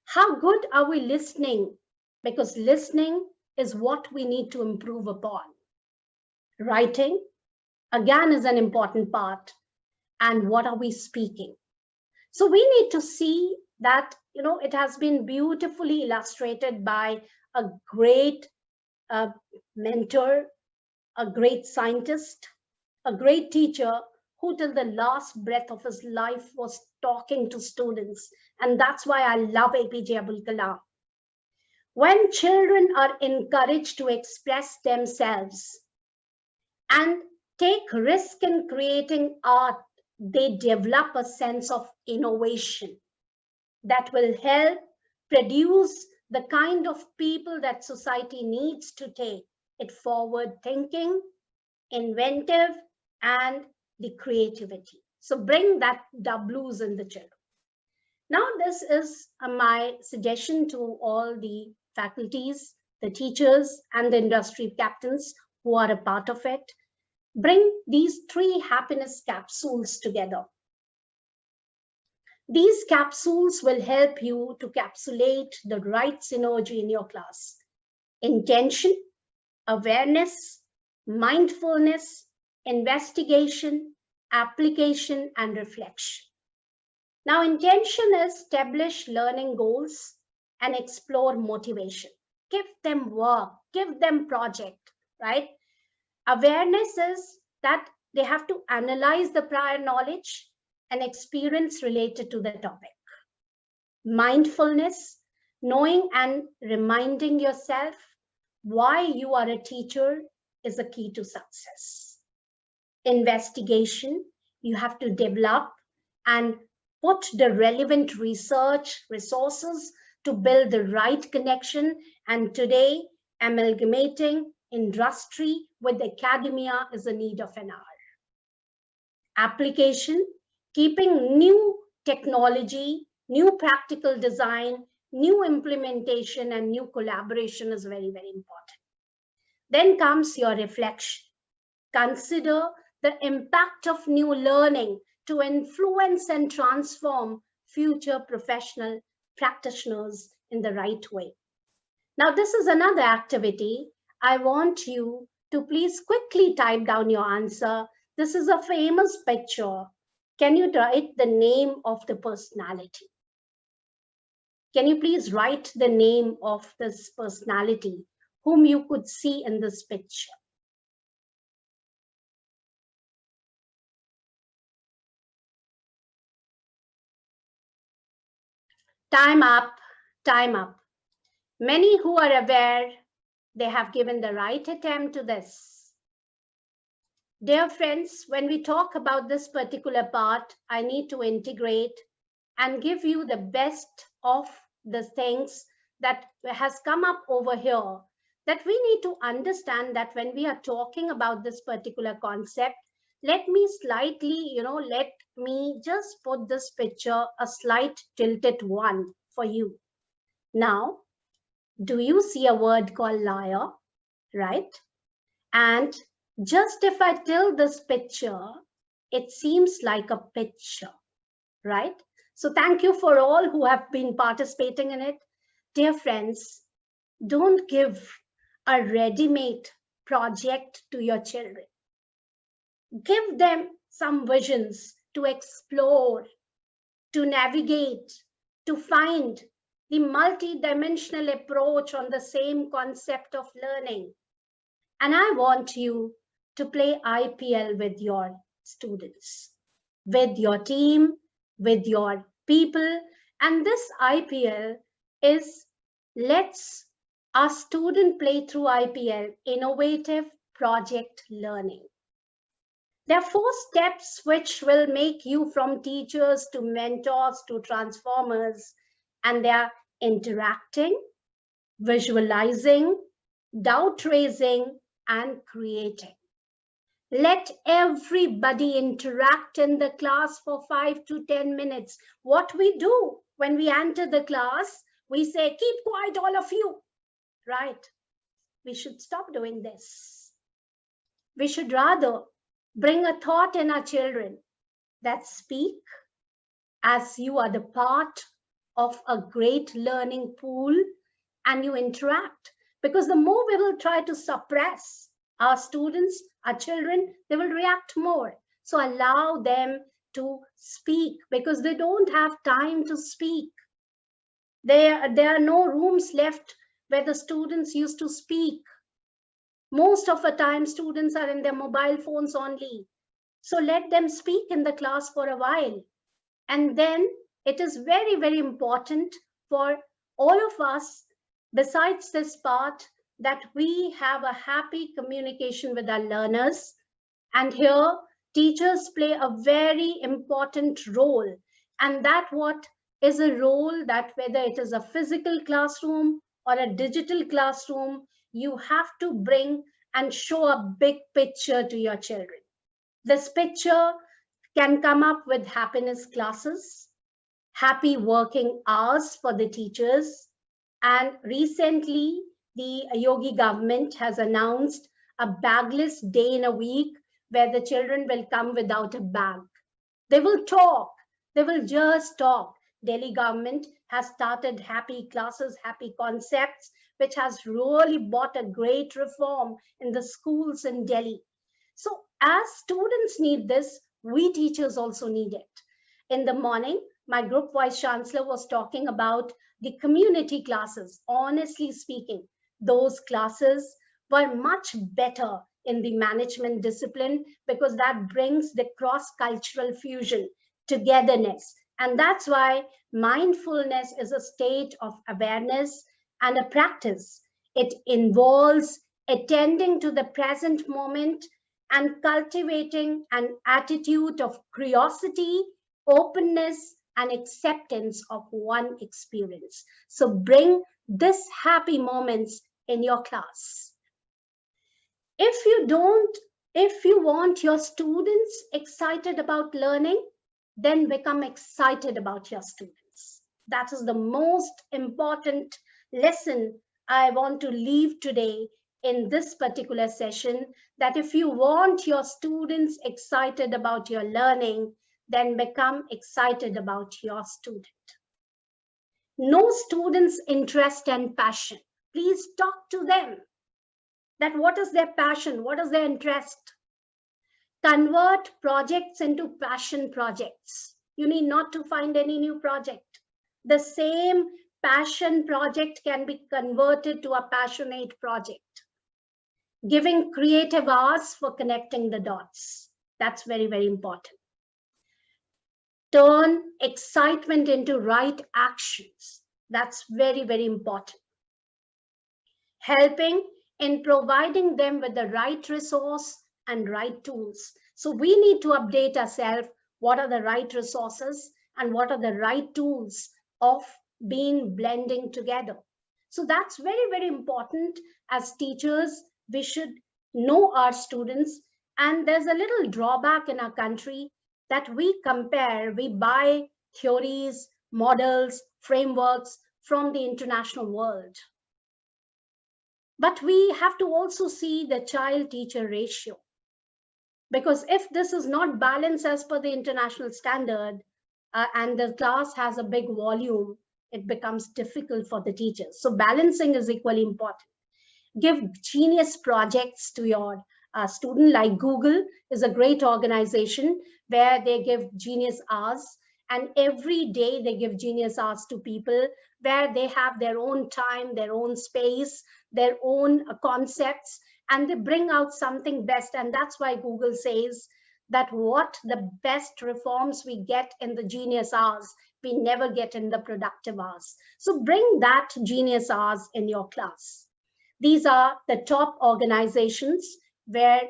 How good are we listening? Because listening is what we need to improve upon. Writing, again is an important part. And what are we speaking? So we need to see that, it has been beautifully illustrated by a great mentor, a great scientist, a great teacher who till the last breath of his life was talking to students. And that's why I love APJ Abdul Kalam. When children are encouraged to express themselves and take risk in creating art, they develop a sense of innovation that will help produce the kind of people that society needs to take it forward thinking, inventive, and the creativity. So bring that W's in the children. Now, this is my suggestion to all the faculties, the teachers, and the industry captains who are a part of it. Bring these 3 happiness capsules together. These capsules will help you to capsulate the right synergy in your class. Intention, awareness, mindfulness, investigation, application, and reflection. Now, intention is establish learning goals and explore motivation. Give them work, give them project, right? Awareness is that they have to analyze the prior knowledge and experience related to the topic. Mindfulness, knowing and reminding yourself why you are a teacher is a key to success. Investigation, you have to develop and put the relevant research resources to build the right connection. And today, amalgamating industry with academia is a need of an hour. Application, keeping new technology, new practical design, new implementation, and new collaboration is very, very important. Then comes your reflection. Consider the impact of new learning to influence and transform future professional practitioners in the right way. Now, this is another activity. I want you to please quickly type down your answer. This is a famous picture. Can you write the name of the personality? Can you please write the name of this personality whom you could see in this picture? Time up, time up. Many who are aware, they have given the right attempt to this. Dear friends, when we talk about this particular part, I need to integrate and give you the best of the things that has come up over here, that we need to understand that when we are talking about this particular concept, let me just put this picture a slight tilted one for you. Now, do you see a word called liar, right? And just if I tilt this picture, it seems like a picture, right? So thank you for all who have been participating in it. Dear friends, don't give a ready-made project to your children. Give them some visions to explore, to navigate, to find the multi-dimensional approach on the same concept of learning. And I want you to play IPL with your students, with your team, with your people. And this IPL is let's our student play through IPL, innovative project learning. There are 4 steps which will make you from teachers to mentors to transformers, and they are interacting, visualizing, doubt raising, and creating. Let everybody interact in the class for 5 to 10 minutes. What we do when we enter the class, we say, keep quiet, all of you, right? We should stop doing this. We should rather bring a thought in our children that speak as you are the part of a great learning pool and you interact. Because the more we will try to suppress Our students, our children, they will react more. So allow them to speak because they don't have time to speak. There are no rooms left where the students used to speak. Most of the time, students are in their mobile phones only. So let them speak in the class for a while. And then it is very, very important for all of us, besides this part, that we have a happy communication with our learners. And here, teachers play a very important role. And that what is a role that whether it is a physical classroom or a digital classroom, you have to bring and show a big picture to your children. This picture can come up with happiness classes, happy working hours for the teachers, and recently the Yogi government has announced a bagless day in a week where the children will come without a bag. They will talk. They will just talk. Delhi government has started happy classes, happy concepts, which has really brought a great reform in the schools in Delhi. So as students need this, we teachers also need it. In the morning, my group vice chancellor was talking about the community classes. Honestly speaking, those classes were much better in the management discipline because that brings the cross-cultural fusion, togetherness. And that's why mindfulness is a state of awareness and a practice. It involves attending to the present moment and cultivating an attitude of curiosity, openness, and acceptance of one experience. So bring this happy moments in your class. If you don't, if you want your students excited about learning, then become excited about your students. That is the most important lesson I want to leave today in this particular session, that if you want your students excited about your learning, then become excited about your student. Know students' interest and passion. Please talk to them. That what is their passion? What is their interest? Convert projects into passion projects. You need not to find any new project. The same passion project can be converted to a passionate project. Giving creative hours for connecting the dots. That's very, very important. Turn excitement into right actions. That's very, very important. Helping in providing them with the right resource and right tools. So we need to update ourselves. What are the right resources and what are the right tools of being blending together? So that's very, very important. As teachers, we should know our students. And there's a little drawback in our country that we compare, we buy theories, models, frameworks from the international world. But we have to also see the child-teacher ratio. Because if this is not balanced as per the international standard and the class has a big volume, it becomes difficult for the teachers. So balancing is equally important. Give genius projects to your student, like Google is a great organization where they give genius hours, and every day they give genius hours to people where they have their own time, their own space, their own concepts, and they bring out something best. And that's why Google says that what the best reforms we get in the genius hours, we never get in the productive hours. So bring that genius hours in your class. These are the top organizations where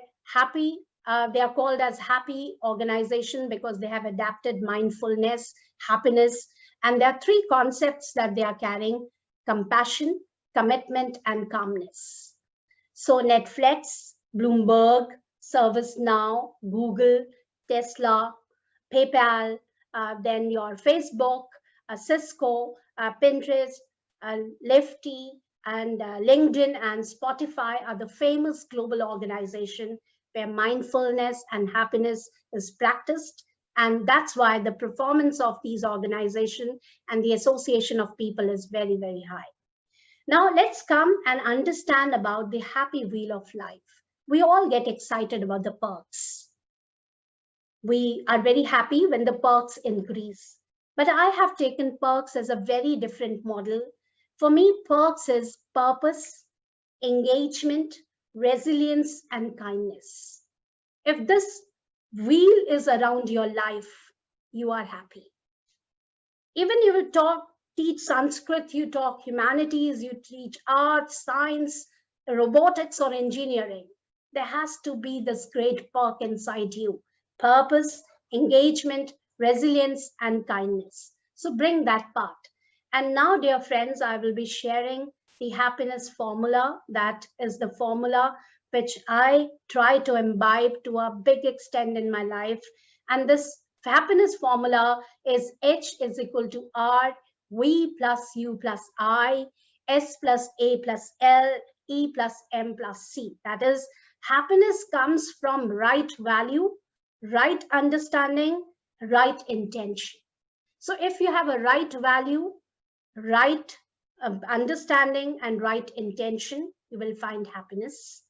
they are called as happy organization because they have adapted mindfulness, happiness, and there are three concepts that they are carrying: compassion, commitment, and calmness. So Netflix, Bloomberg, ServiceNow, Google, Tesla, PayPal, then your Facebook, Cisco, Pinterest, Lifty, and LinkedIn and Spotify are the famous global organization where mindfulness and happiness is practiced. And that's why the performance of these organizations and the association of people is very, very high. Now let's come and understand about the happy wheel of life. We all get excited about the perks. We are very happy when the perks increase. But I have taken perks as a very different model. For me, perks is purpose, engagement, resilience, and kindness. If this wheel is around your life, you are happy. Even you will teach Sanskrit, you talk humanities, you teach arts, science, robotics, or engineering. There has to be this great perk inside you: purpose, engagement, resilience, and kindness. So bring that part. And now, dear friends, I will be sharing the happiness formula. That is the formula which I try to imbibe to a big extent in my life. And this happiness formula is H is equal to R, V plus U plus I, S plus A plus L, E plus M plus C. That is, happiness comes from right value, right understanding, right intention. So if you have a right value, right understanding, and right intention, you will find happiness.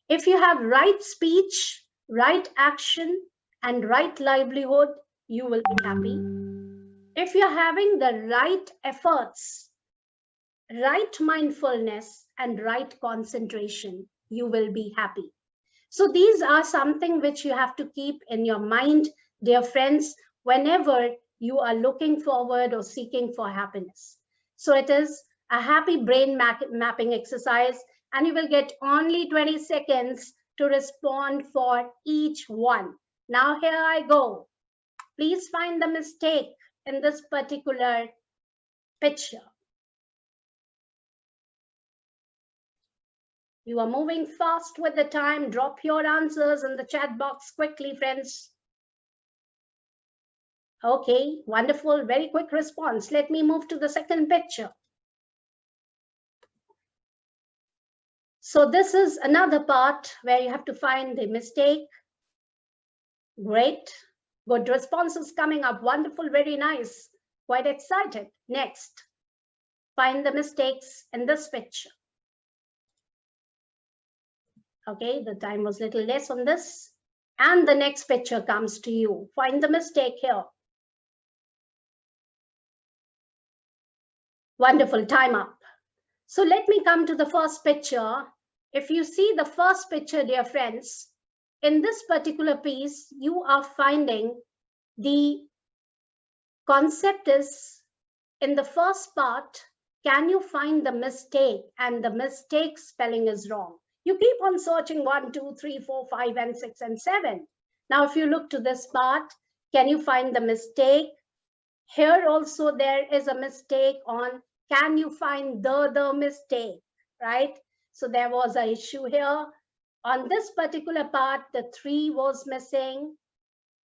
If you have right speech, right action, and right livelihood, you will be happy. If you're having the right efforts, right mindfulness, and right concentration, you will be happy. So these are something which you have to keep in your mind, dear friends, whenever you are looking forward or seeking for happiness. So it is a happy brain mapping exercise, and you will get only 20 seconds to respond for each one. Now here I go. Please find the mistake in this particular picture. You are moving fast with the time. Drop your answers in the chat box quickly, friends. Okay, wonderful. Very quick response. Let me move to the second picture. So this is another part where you have to find the mistake. Great. Good responses coming up. Wonderful. Very nice. Quite excited. Next, find the mistakes in this picture. Okay, the time was a little less on this. And the next picture comes to you. Find the mistake here. Wonderful, time up. So let me come to the first picture. If you see the first picture, dear friends, in this particular piece, you are finding the concept is in the first part, can you find the mistake? And the mistake spelling is wrong. You keep on searching 1, 2, 3, 4, 5, and 6, and 7. Now, if you look to this part, can you find the mistake? Here also there is a mistake on can you find the mistake, right? So there was an issue here. On this particular part, the 3 was missing.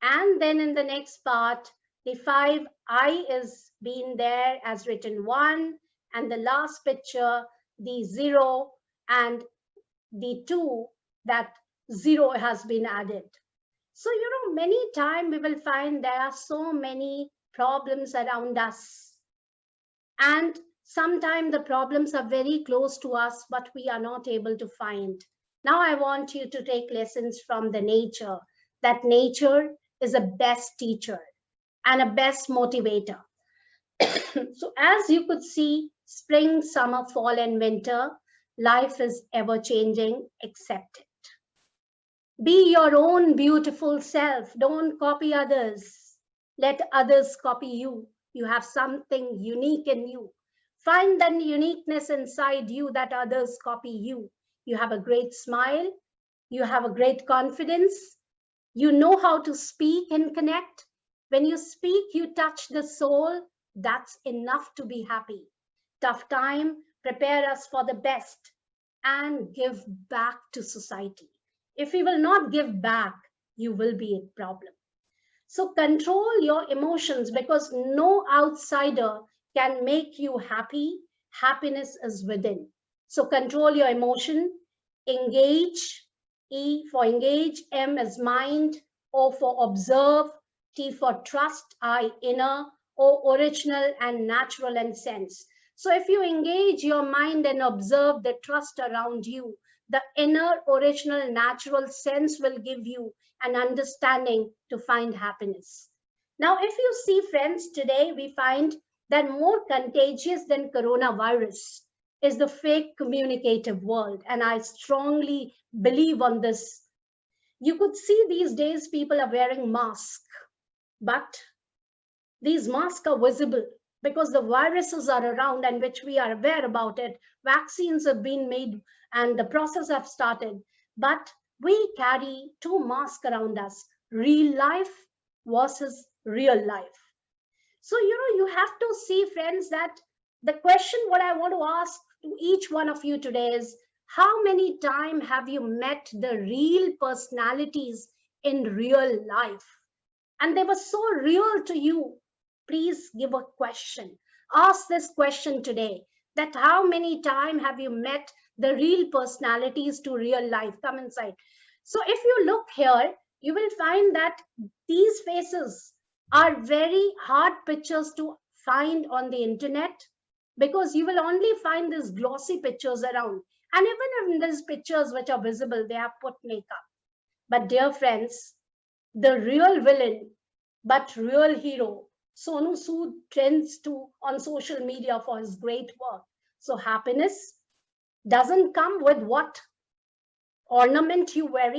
And then in the next part, the 5I is being there as written 1. And the last picture, the 0 and the 2, that 0 has been added. So, many times we will find there are so many problems around us. And sometimes the problems are very close to us, but we are not able to find. Now I want you to take lessons from the nature, that nature is a best teacher and a best motivator. So as you could see, spring, summer, fall, and winter, life is ever changing, accept it. Be your own beautiful self. Don't copy others. Let others copy you. You have something unique in you. Find that uniqueness inside you that others copy you. You have a great smile. You have a great confidence. You know how to speak and connect. When you speak, you touch the soul. That's enough to be happy. Tough time, prepare us for the best and give back to society. If you will not give back, you will be a problem. So control your emotions because no outsider can make you happy. Happiness is within. So control your emotion, engage. E for engage, M is mind, O for observe, T for trust, I inner, O original and natural and sense. So if you engage your mind and observe the trust around you, The inner, original, natural sense will give you an understanding to find happiness. Now, if you see, friends, today we find that more contagious than coronavirus is the fake communicative world. And I strongly believe on this. You could see these days people are wearing masks, but these masks are visible because the viruses are around and which we are aware about it. Vaccines have been made and the process have started, but we carry two masks around us, real life versus real life. So, you have to see, friends, that the question what I want to ask to each one of you today is, how many times have you met the real personalities in real life? And they were so real to you. Please give a question. Ask this question today, that how many times have you met the real personalities to real life? Come inside. So if you look here, you will find that these faces are very hard pictures to find on the internet, because you will only find these glossy pictures around. And even in these pictures which are visible, they have put makeup. But dear friends, the real villain but real hero, Sonu Sood, trends to on social media for his great work. So happiness doesn't come with what ornament you wear,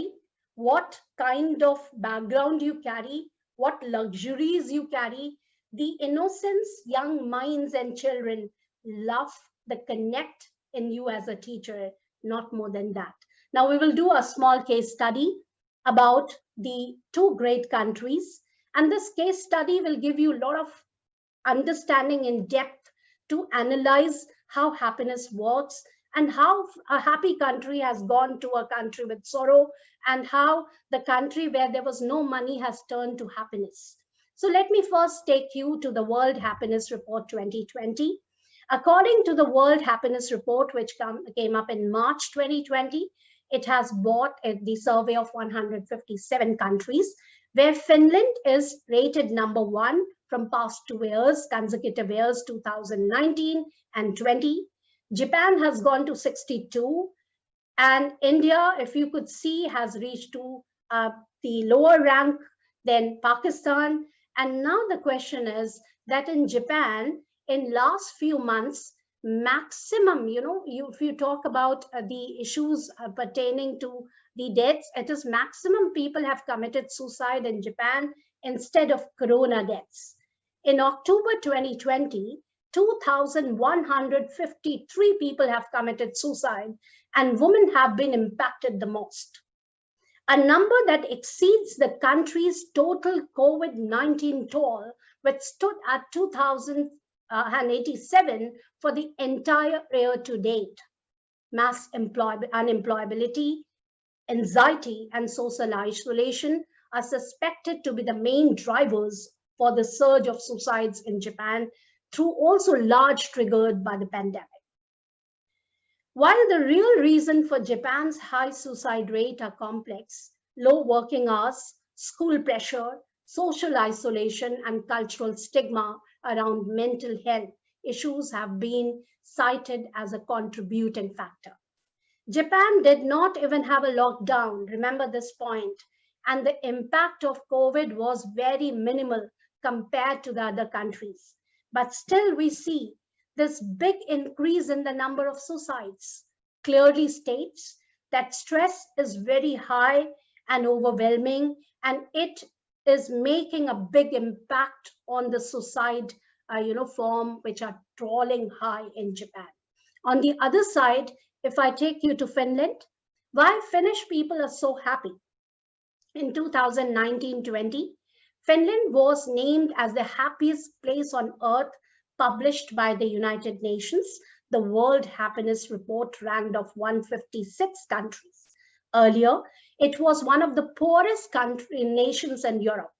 what kind of background you carry, what luxuries you carry. The innocence young minds and children love, the connect in you as a teacher, not more than that. Now we will do a small case study about the two great countries. And this case study will give you a lot of understanding in depth to analyze how happiness works and how a happy country has gone to a country with sorrow, and how the country where there was no money has turned to happiness. So let me first take you to the World Happiness Report 2020. According to the World Happiness Report, which came up in March 2020, it has bought the survey of 157 countries, where Finland is rated number one from past 2 years, consecutive years, 2019 and 20. Japan has gone to 62, and India, if you could see, has reached to the lower rank than Pakistan. And now the question is that in Japan, in last few months, maximum, if you talk about the issues pertaining to the deaths, it is maximum people have committed suicide in Japan instead of corona deaths. In October 2020, 2,153 people have committed suicide, and women have been impacted the most. A number that exceeds the country's total COVID-19 toll, which stood at 2,087 for the entire year to date. Mass unemployability, anxiety, and social isolation are suspected to be the main drivers for the surge of suicides in Japan, through also large triggered by the pandemic. While the real reason for Japan's high suicide rate are complex, low working hours, school pressure, social isolation, and cultural stigma around mental health issues have been cited as a contributing factor. Japan did not even have a lockdown, remember this point, and the impact of COVID was very minimal compared to the other countries. But still we see this big increase in the number of suicides. Clearly states that stress is very high and overwhelming, and it is making a big impact on the suicide form, which are trolling high in Japan. On the other side, if I take you to Finland, why Finnish people are so happy? In 2019-20, Finland was named as the happiest place on earth, published by the United Nations. The World Happiness Report ranked of 156 countries. Earlier, it was one of the poorest nations in Europe.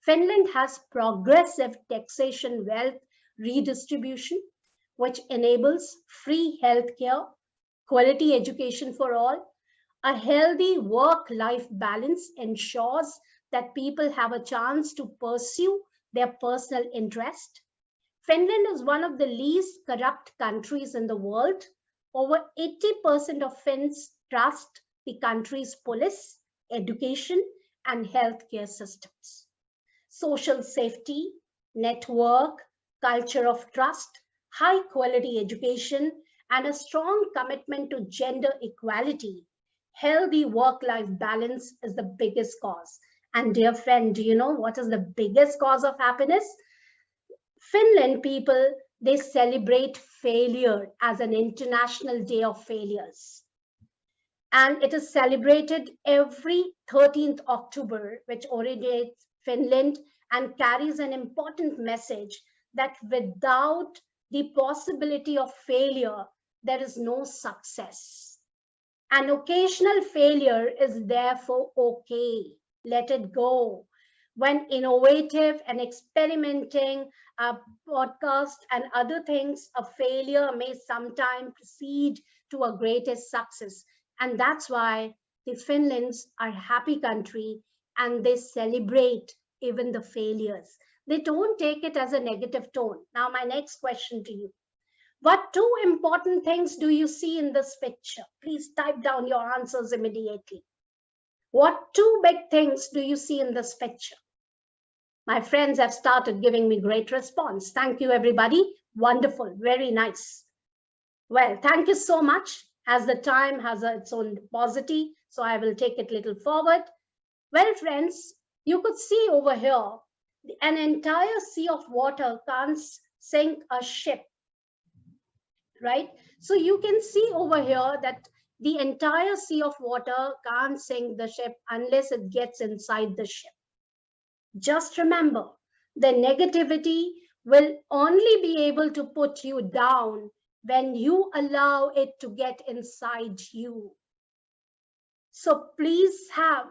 Finland has progressive taxation wealth redistribution, which enables free healthcare, quality education for all. A healthy work-life balance ensures that people have a chance to pursue their personal interest. Finland is one of the least corrupt countries in the world. Over 80% of Finns trust the country's police, education, and healthcare systems. Social safety, network, culture of trust, high quality education, and a strong commitment to gender equality. Healthy work life balance is the biggest cause. And, dear friend, do you know what is the biggest cause of happiness? Finland people, they celebrate failure as an international day of failures. And it is celebrated every 13th October, which originates Finland and carries an important message that without the possibility of failure, there is no success. An occasional failure is therefore okay. Let it go. When innovative and experimenting podcast and other things, a failure may sometimes precede to a greatest success. And that's why the Finlands are a happy country and they celebrate even the failures. They don't take it as a negative tone. Now, my next question to you. What two important things do you see in this picture? Please type down your answers immediately. What two big things do you see in this picture? My friends have started giving me great response. Thank you, everybody. Wonderful, very nice. Well, thank you so much. As the time has its own paucity, so I will take it a little forward. Well, friends, you could see over here, an entire sea of water can't sink a ship, right? So you can see over here that the entire sea of water can't sink the ship unless it gets inside the ship. Just remember, the negativity will only be able to put you down when you allow it to get inside you. So please have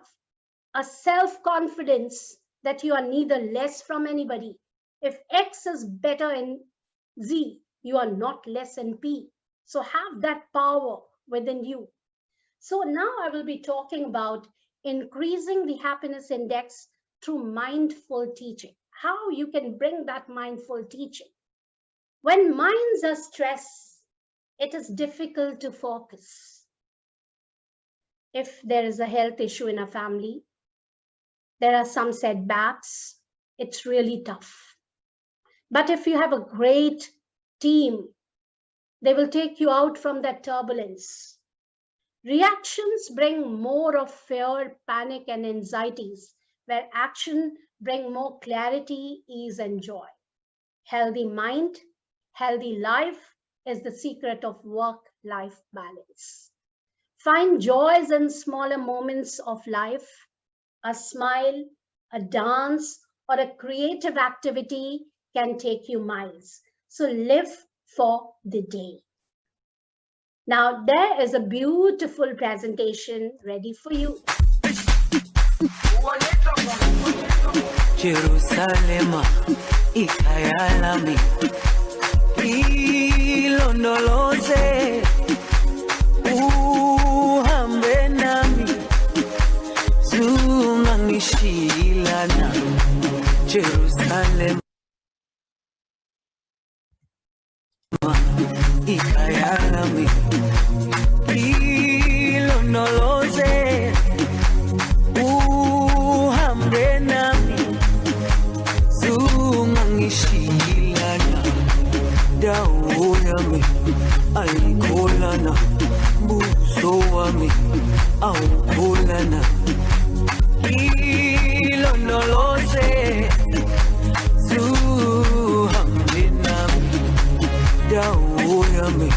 a self-confidence that you are neither less from anybody. If X is better in Z, you are not less in P. So have that power within you. So now I will be talking about increasing the happiness index through mindful teaching. How you can bring that mindful teaching. When minds are stressed, it is difficult to focus. If there is a health issue in a family, there are some setbacks, it's really tough. But if you have a great team, they will take you out from that turbulence. Reactions bring more of fear, panic, and anxieties, where action brings more clarity, ease, and joy. Healthy mind, healthy life is the secret of work-life balance. Find joys in smaller moments of life. A smile, a dance, or a creative activity can take you miles. So live for the day. Now, there is a beautiful presentation ready for you. Jerusalem, ikayalami, ilondoloze, uhambe nami, zungangishilana, Jerusalem, ikayalami, ilondoloze, uhambe nami, zungangishilana, dawo yami ayikholana, buso wami awukholana, ilondoloze, zuhambe nami, dawo yami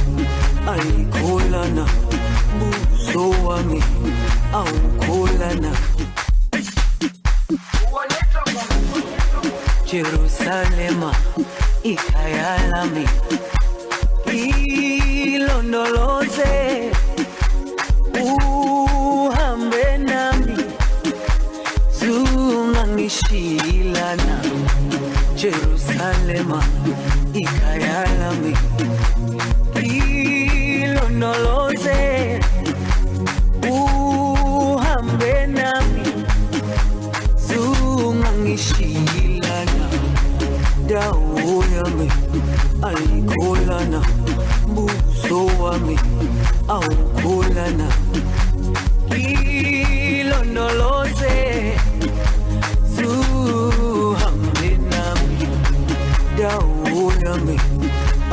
ayikholana, buso wami awukholana. Jerusalem, ikayalami, ilondoloze, uhambe nami, zungangishilana, Jerusalem, ikayalami, ilondoloze, uhambe nami, zungangishilana, dawo dawo yami ayikholana, buso wami awukholana, ilondoloze suhambe nami, dawo yami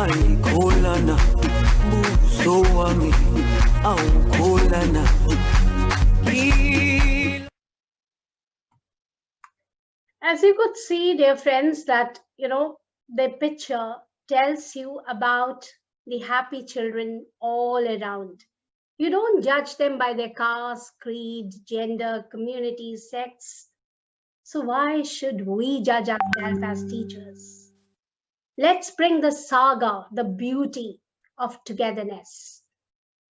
ayikholana, buso wami awukholana. As you could see, dear friends, that, the picture tells you about the happy children all around. You don't judge them by their caste, creed, gender, community, sex. So why should we judge ourselves as teachers? Let's bring the saga, the beauty of togetherness.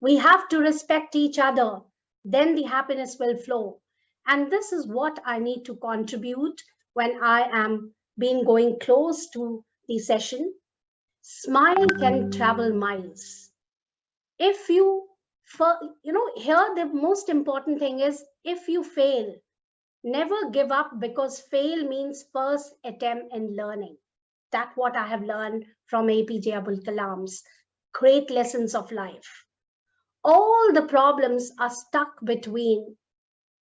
We have to respect each other, then the happiness will flow. And this is what I need to contribute when I am going close to the session. Smile can travel miles. If here the most important thing is, if you fail, never give up, because fail means first attempt in learning. That's what I have learned from APJ Abdul Kalam's great lessons of life. All the problems are stuck between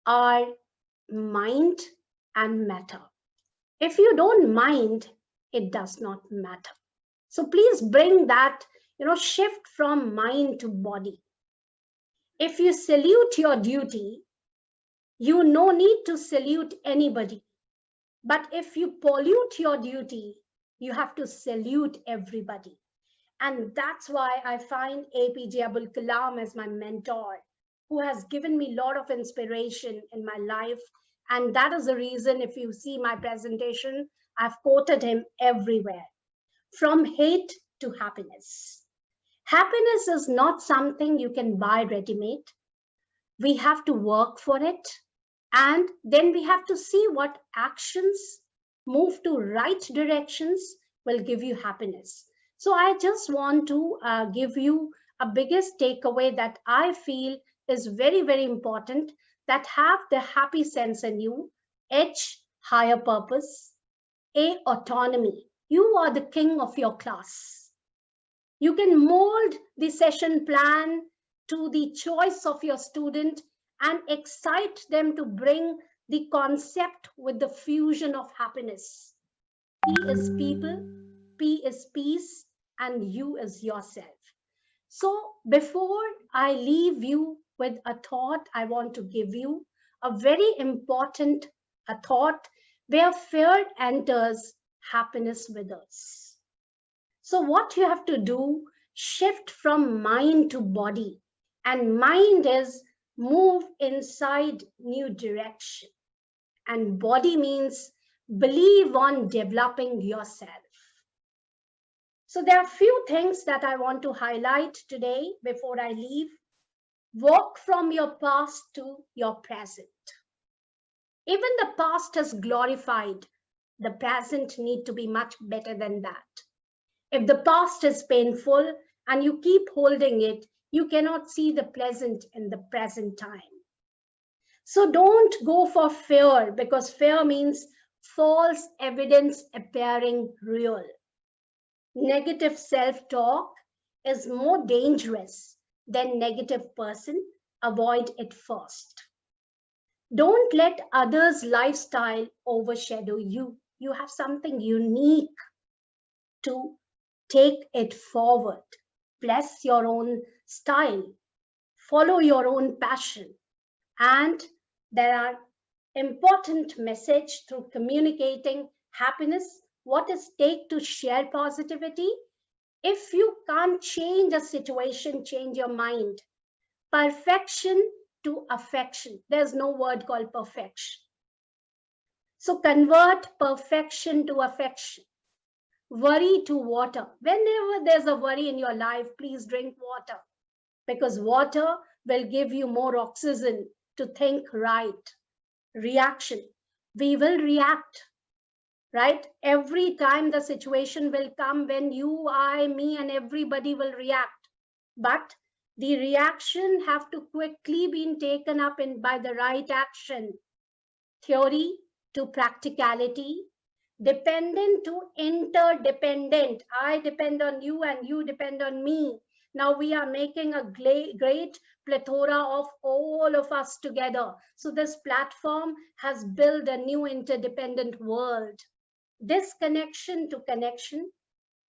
our mind and matter. If you don't mind, it does not matter. So please bring that, shift from mind to body. If you salute your duty, you no need to salute anybody. But if you pollute your duty, you have to salute everybody. And that's why I find APJ Abdul Kalam as my mentor, who has given me a lot of inspiration in my life. And that is the reason, if you see my presentation, I've quoted him everywhere. From hate to happiness. Happiness is not something you can buy ready-made. We have to work for it. And then we have to see what actions move to right directions will give you happiness. So I just want to give you a biggest takeaway that I feel is very, very important, that have the happy sense in you. H, higher purpose. A, autonomy. You are the king of your class. You can mold the session plan to the choice of your student and excite them to bring the concept with the fusion of happiness. P is people, P is peace, and U is yourself. So before I leave you with a thought, I want to give you a very important thought where fear enters, happiness withers. So what you have to do, shift from mind to body. And mind is move inside new direction. And body means believe on developing yourself. So there are a few things that I want to highlight today before I leave. Walk from your past to your present. Even the past is glorified. The present need to be much better than that. If the past is painful and you keep holding it, you cannot see the pleasant in the present time. So don't go for fear, because fear means false evidence appearing real. Negative self-talk is more dangerous than negative person. Avoid it first. Don't let others' lifestyle overshadow you. You have something unique to take it forward. Bless your own style. Follow your own passion. And there are important message through communicating happiness. What is take to share positivity? If you can't change a situation, change your mind. Perfection to affection. There's no word called perfection. So convert perfection to affection. Worry to water. Whenever there's a worry in your life, please drink water, because water will give you more oxygen to think right. Reaction. We will react, right? Every time the situation will come when you, I, me, and everybody will react. But the reaction have to quickly be taken up by the right action. Theory to practicality. dependent to interdependent. I depend on you and you depend on me. Now we are making a great plethora of all of us together. So this platform has built a new interdependent world. Disconnection to connection,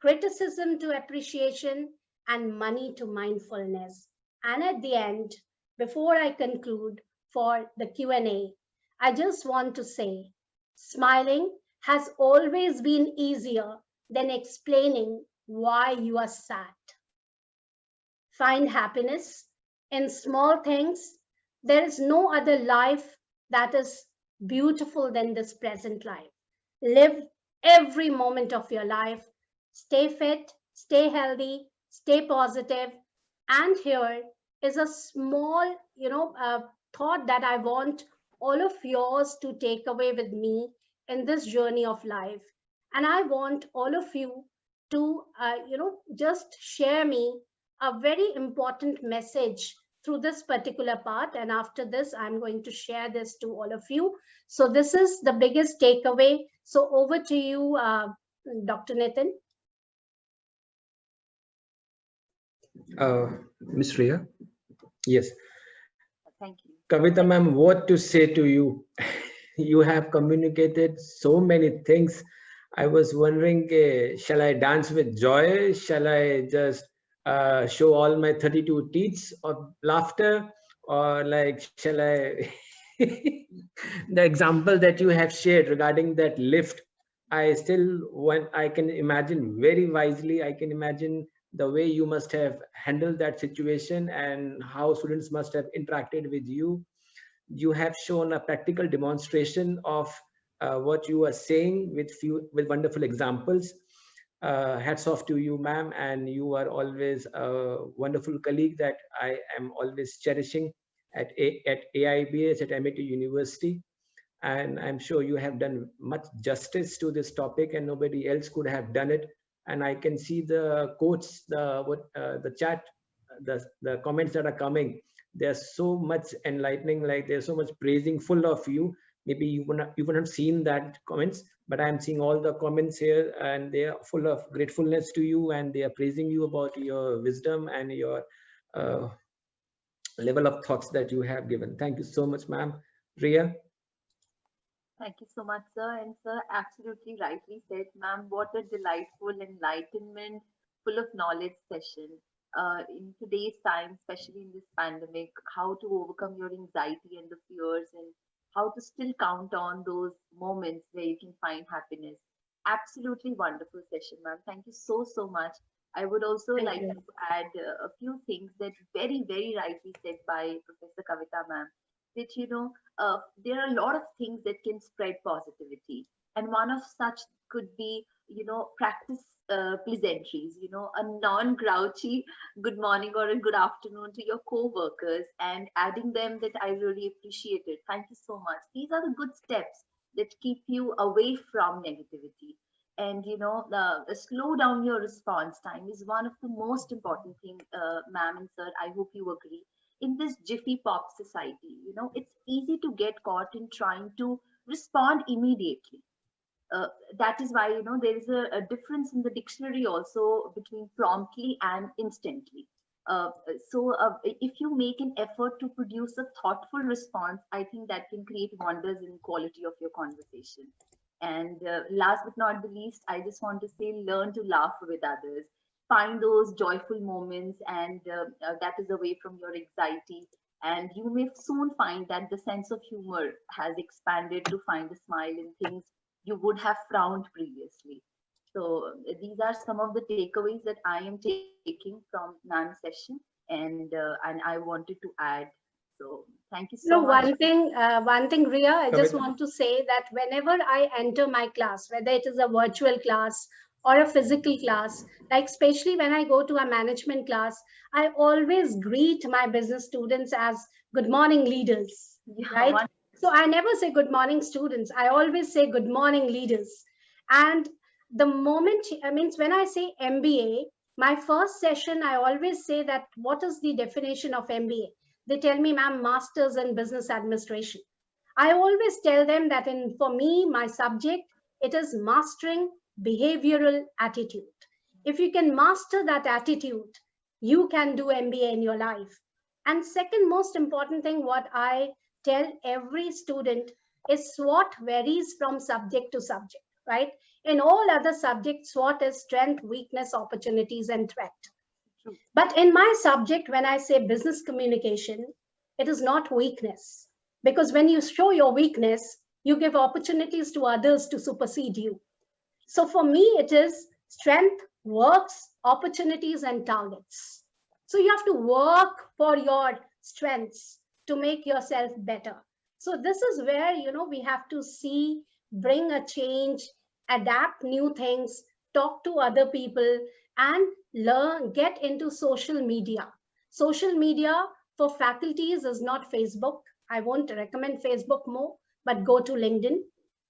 criticism to appreciation, and money to mindfulness. And at the end, before I conclude for the Q&A, I just want to say, smiling has always been easier than explaining why you are sad. Find happiness in small things. There is no other life that is beautiful than this present life. Live every moment of your life. Stay fit, stay healthy, stay positive. And here is a small, thought that I want all of yours to take away with me in this journey of life. And I want all of you to, just share me a very important message through this particular part. And after this, I'm going to share this to all of you. So this is the biggest takeaway. So over to you, Dr. Nitin. Ms. Riya? Yes. Thank you. Kavita ma'am, what to say to you? You have communicated so many things. I was wondering, shall I dance with joy? Shall I just show all my 32 teeth of laughter? Or like, shall I? The example that you have shared regarding that lift, I can imagine very wisely. I can imagine the way you must have handled that situation and how students must have interacted with you. You have shown a practical demonstration of what you are saying with wonderful examples. Hats off to you, ma'am, and you are always a wonderful colleague that I am always cherishing at AIBS at Amity University. And I'm sure you have done much justice to this topic, and nobody else could have done it. And I can see the quotes, the chat, the comments that are coming. They're so much enlightening, like they're so much praising, full of you. Maybe you wouldn't have seen that comments, but I'm seeing all the comments here, and they are full of gratefulness to you, and they are praising you about your wisdom and your level of thoughts that you have given. Thank you so much, ma'am. Riya? Thank you so much, sir. And sir, absolutely rightly said, ma'am. What a delightful enlightenment, full of knowledge session. In today's time, especially in this pandemic, how to overcome your anxiety and the fears, and how to still count on those moments where you can find happiness. Absolutely wonderful session, ma'am. Thank you so, so much. I would also Thank like you. to add a few things that very, very rightly said by Professor Kavita, ma'am. That there are a lot of things that can spread positivity, and one of such could be practice pleasantries, a non-grouchy good morning or a good afternoon to your co-workers, and adding them that I really appreciate it, thank you so much. These are the good steps that keep you away from negativity. And slow down your response time is one of the most important thing, ma'am and sir, I hope you agree. In this jiffy pop society, it's easy to get caught in trying to respond immediately. That is why there is a difference in the dictionary also between promptly and instantly. So if you make an effort to produce a thoughtful response, I think that can create wonders in quality of your conversation. And last but not the least, I just want to say, learn to laugh with others. Find those joyful moments, and that is away from your anxiety. And you may soon find that the sense of humor has expanded to find a smile in things you would have frowned previously. So these are some of the takeaways that I am taking from Nan's session, and I wanted to add. So thank you so much. One thing, Ria, I just Kavita? want to say that whenever I enter my class, whether it is a virtual class or a physical class, like especially when I go to a management class, I always greet my business students as good morning leaders, Yeah, right? So I never say good morning students. I always say good morning leaders. And the moment, I mean, when I say MBA, my first session, I always say that what is the definition of MBA? They tell me, ma'am, master's in business administration. I always tell them that for me, my subject It is mastering behavioral attitude. If you can master that attitude, you can do MBA in your life. And second most important thing, what I tell every student is SWOT varies from subject to subject, right? In all other subjects, SWOT is strength, weakness, opportunities, and threat. But in my subject, when I say business communication, it is not weakness. Because when you show your weakness, you give opportunities to others to supersede you. So for me, it is strength, works, opportunities, and targets. So you have to work for your strengths to make yourself better. So this is where, we have to see, bring a change, adapt new things, talk to other people, and learn, get into social media. Social media for faculties is not Facebook. I won't recommend Facebook more, but go to LinkedIn,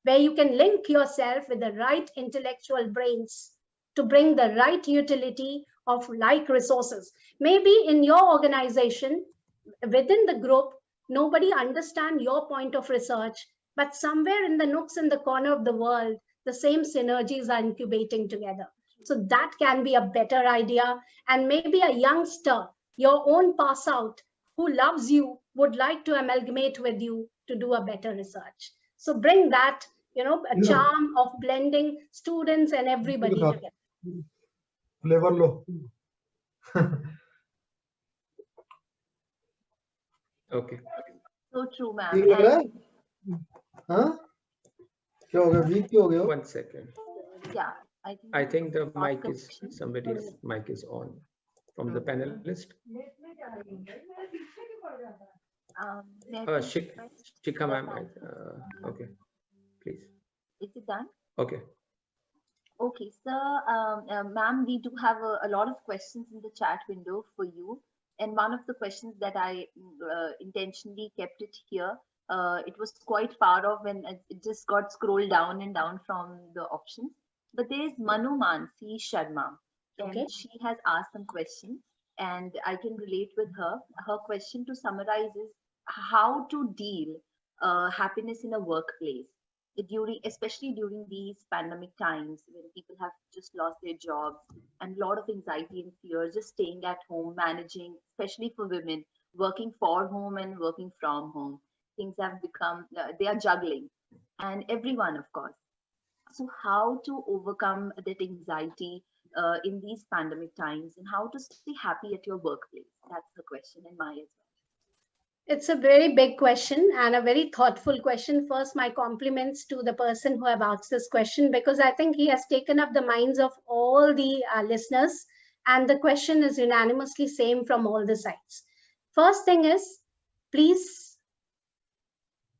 where you can link yourself with the right intellectual brains to bring the right utility of like resources. Maybe in your organization, within the group, nobody understands your point of research, but somewhere in the nooks in the corner of the world, the same synergies are incubating together. So that can be a better idea. And maybe a youngster, your own pass out, who loves you, would like to amalgamate with you to do a better research. So bring that, a charm of blending students and everybody together. Flavor low. Okay. So true, ma'am. ठीक लग रहा है? हाँ? क्या हो गया? Weak क्यों हो गया? 1 second. Yeah, I think the mic is, somebody's mic is on from the panelist. Shikha ma'am, okay, please. Is it done? Okay. Okay, sir, ma'am, we do have a lot of questions in the chat window for you. And one of the questions that I intentionally kept it here, it was quite far off when it just got scrolled down and down from the options. But there is Manu Mansi Sharma, and Okay. she has asked some questions, and I can relate with her. Her question to summarize is how to deal happiness in a workplace, especially during these pandemic times when people have just lost their jobs and a lot of anxiety and fear, just staying at home, managing, especially for women, working for home and working from home. Things have become, they are juggling, and everyone, of course. So how to overcome that anxiety in these pandemic times, and how to stay happy at your workplace? That's the question in my as well. It's a very big question and a very thoughtful question. First, my compliments to the person who have asked this question, because I think he has taken up the minds of all the listeners, and the question is unanimously same from all the sides. First thing is, please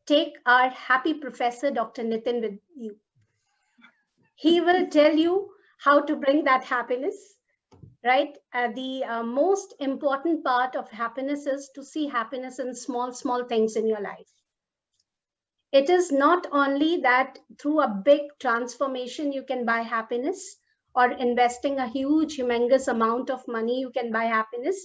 take our happy professor, Dr. Nitin, with you. He will tell you how to bring that happiness, right? The most important part of happiness is to see happiness in small, small things in your life. It is not only that through a big transformation you can buy happiness, or investing a huge, humongous amount of money you can buy happiness.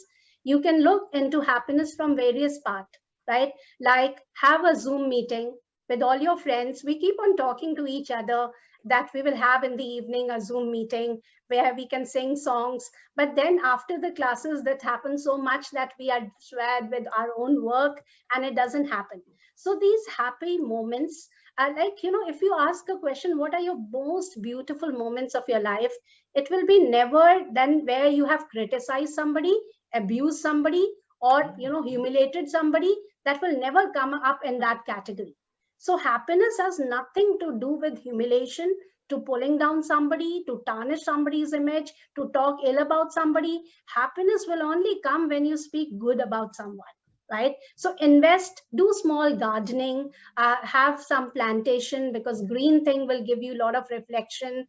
You can look into happiness from various parts, right? Like have a Zoom meeting with all your friends. We keep on talking to each other that we will have in the evening a Zoom meeting where we can sing songs. But then after the classes, that happens so much that we are distracted with our own work and it doesn't happen. So these happy moments are like, if you ask a question, what are your most beautiful moments of your life? It will be never then where you have criticized somebody, abused somebody, or, humiliated somebody. That will never come up in that category. So happiness has nothing to do with humiliation, to pulling down somebody, to tarnish somebody's image, to talk ill about somebody. Happiness will only come when you speak good about someone, right? So invest, do small gardening, have some plantation, because green thing will give you a lot of reflection.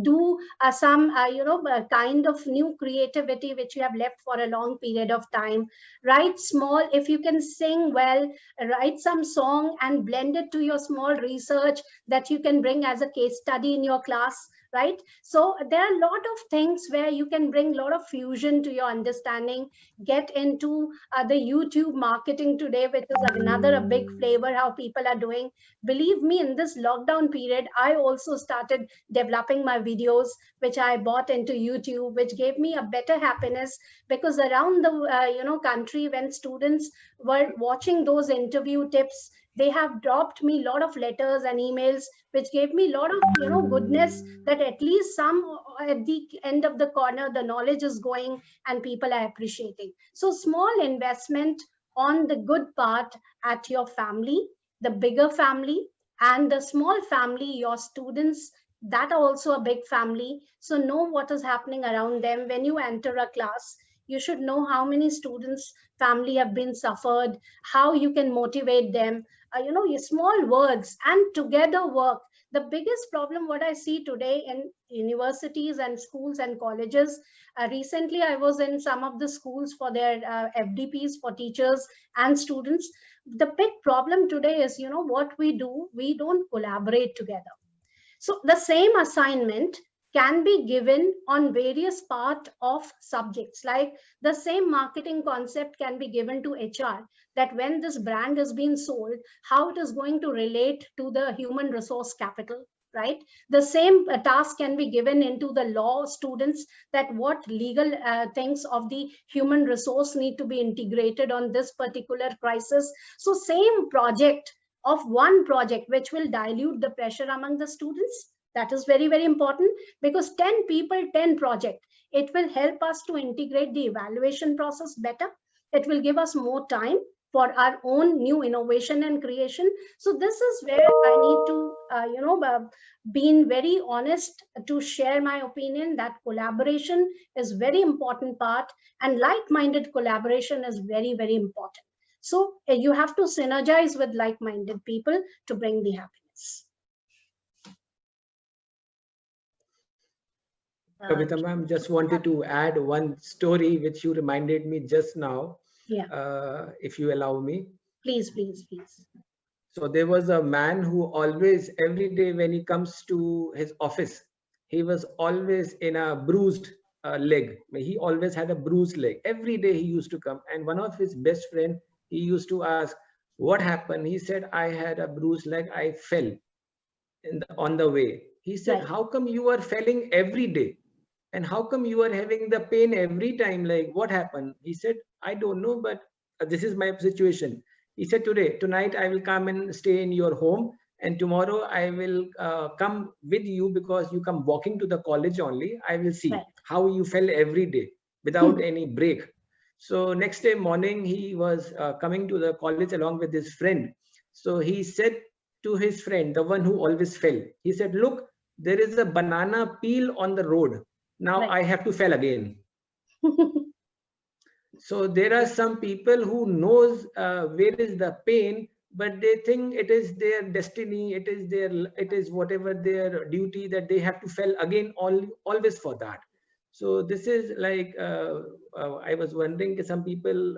Do some, kind of new creativity which you have left for a long period of time. Write small, if you can sing well, write some song and blend it to your small research that you can bring as a case study in your class, right? So there are a lot of things where you can bring a lot of fusion to your understanding, get into the YouTube marketing today, which is another a big flavor how people are doing. Believe me, in this lockdown period, I also started developing my videos, which I bought into YouTube, which gave me a better happiness, because around the country, when students were watching those interview tips, they have dropped me a lot of letters and emails, which gave me a lot of goodness, that at least some at the end of the corner the knowledge is going and people are appreciating. So small investment on the good part at your family, the bigger family, and the small family, your students, that are also a big family. So know what is happening around them. When you enter a class, you should know how many students family have been suffered, how you can motivate them, your small words and together work. The biggest problem what I see today in universities and schools and colleges, recently I was in some of the schools for their FDPs for teachers and students. The big problem today is, what we do, we don't collaborate together. So the same assignment can be given on various part of subjects. Like the same marketing concept can be given to HR, that when this brand is being sold, how it is going to relate to the human resource capital, right? The same task can be given into the law students, that what legal things of the human resource need to be integrated on this particular crisis. So same project of one project, which will dilute the pressure among the students. That is very, very important, because 10 people, 10 project, it will help us to integrate the evaluation process better. It will give us more time for our own new innovation and creation. So this is where I need to, being very honest to share my opinion, that collaboration is very important part, and like-minded collaboration is very, very important. So you have to synergize with like-minded people to bring the happiness. Kavita ma'am, just wanted to add one story which you reminded me just now, Yeah, if you allow me. please, please, please. So there was a man who always, every day when he comes to his office, he was always in a bruised leg. He always had a bruised leg. Every day he used to come. And one of his best friend, he used to ask, what happened? He said, I had a bruised leg. I fell on the way. He said, Right. how come you are falling every day? And how come you are having the pain every time? Like, what happened? He said, I don't know, but this is my situation. He said, tonight I will come and stay in your home, and tomorrow I will come with you, because you come walking to the college only. I will see Right. how you fell every day without any break. So next day morning, he was coming to the college along with his friend. So he said to his friend, the one who always fell, he said, look, there is a banana peel on the road. Now Right. I have to fell again. So there are some people who knows where is the pain, but they think it is their destiny, it is whatever their duty, that they have to fell again always for that. So this is like I was wondering, some people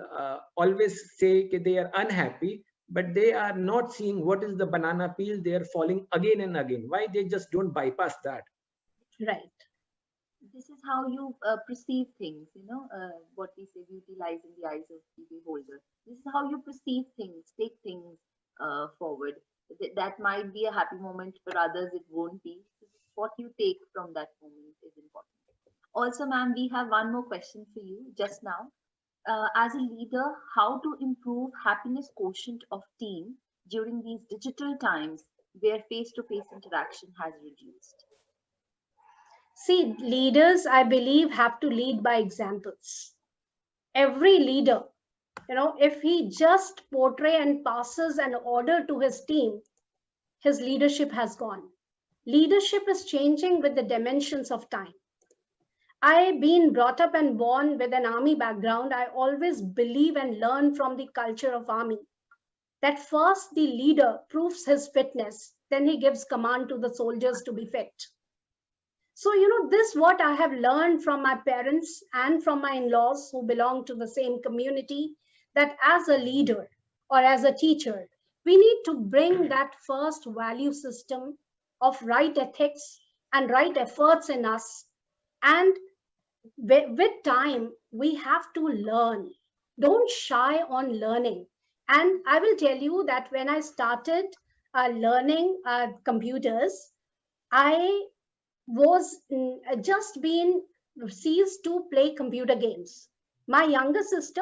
always say they are unhappy, but they are not seeing what is the banana peel. They are falling again and again. Why they just don't bypass that? Right. This is how you perceive things, what we say, beauty lies in the eyes of the beholder. This is how you perceive things, take things forward. That might be a happy moment, for others it won't be. What you take from that moment is important. Also, ma'am, we have one more question for you just now. As a leader, how to improve happiness quotient of team during these digital times where face-to-face interaction has reduced? See, leaders, I believe, have to lead by examples. Every leader, if he just portray and passes an order to his team, his leadership has gone. Leadership is changing with the dimensions of time. I, being brought up and born with an army background, I always believe and learn from the culture of army, that first the leader proves his fitness, then he gives command to the soldiers to be fit. So, this what I have learned from my parents and from my in-laws who belong to the same community, that as a leader or as a teacher, we need to bring that first value system of right ethics and right efforts in us. And with time, we have to learn. Don't shy on learning. And I will tell you that when I started learning computers, I was just being seized to play computer games. My younger sister,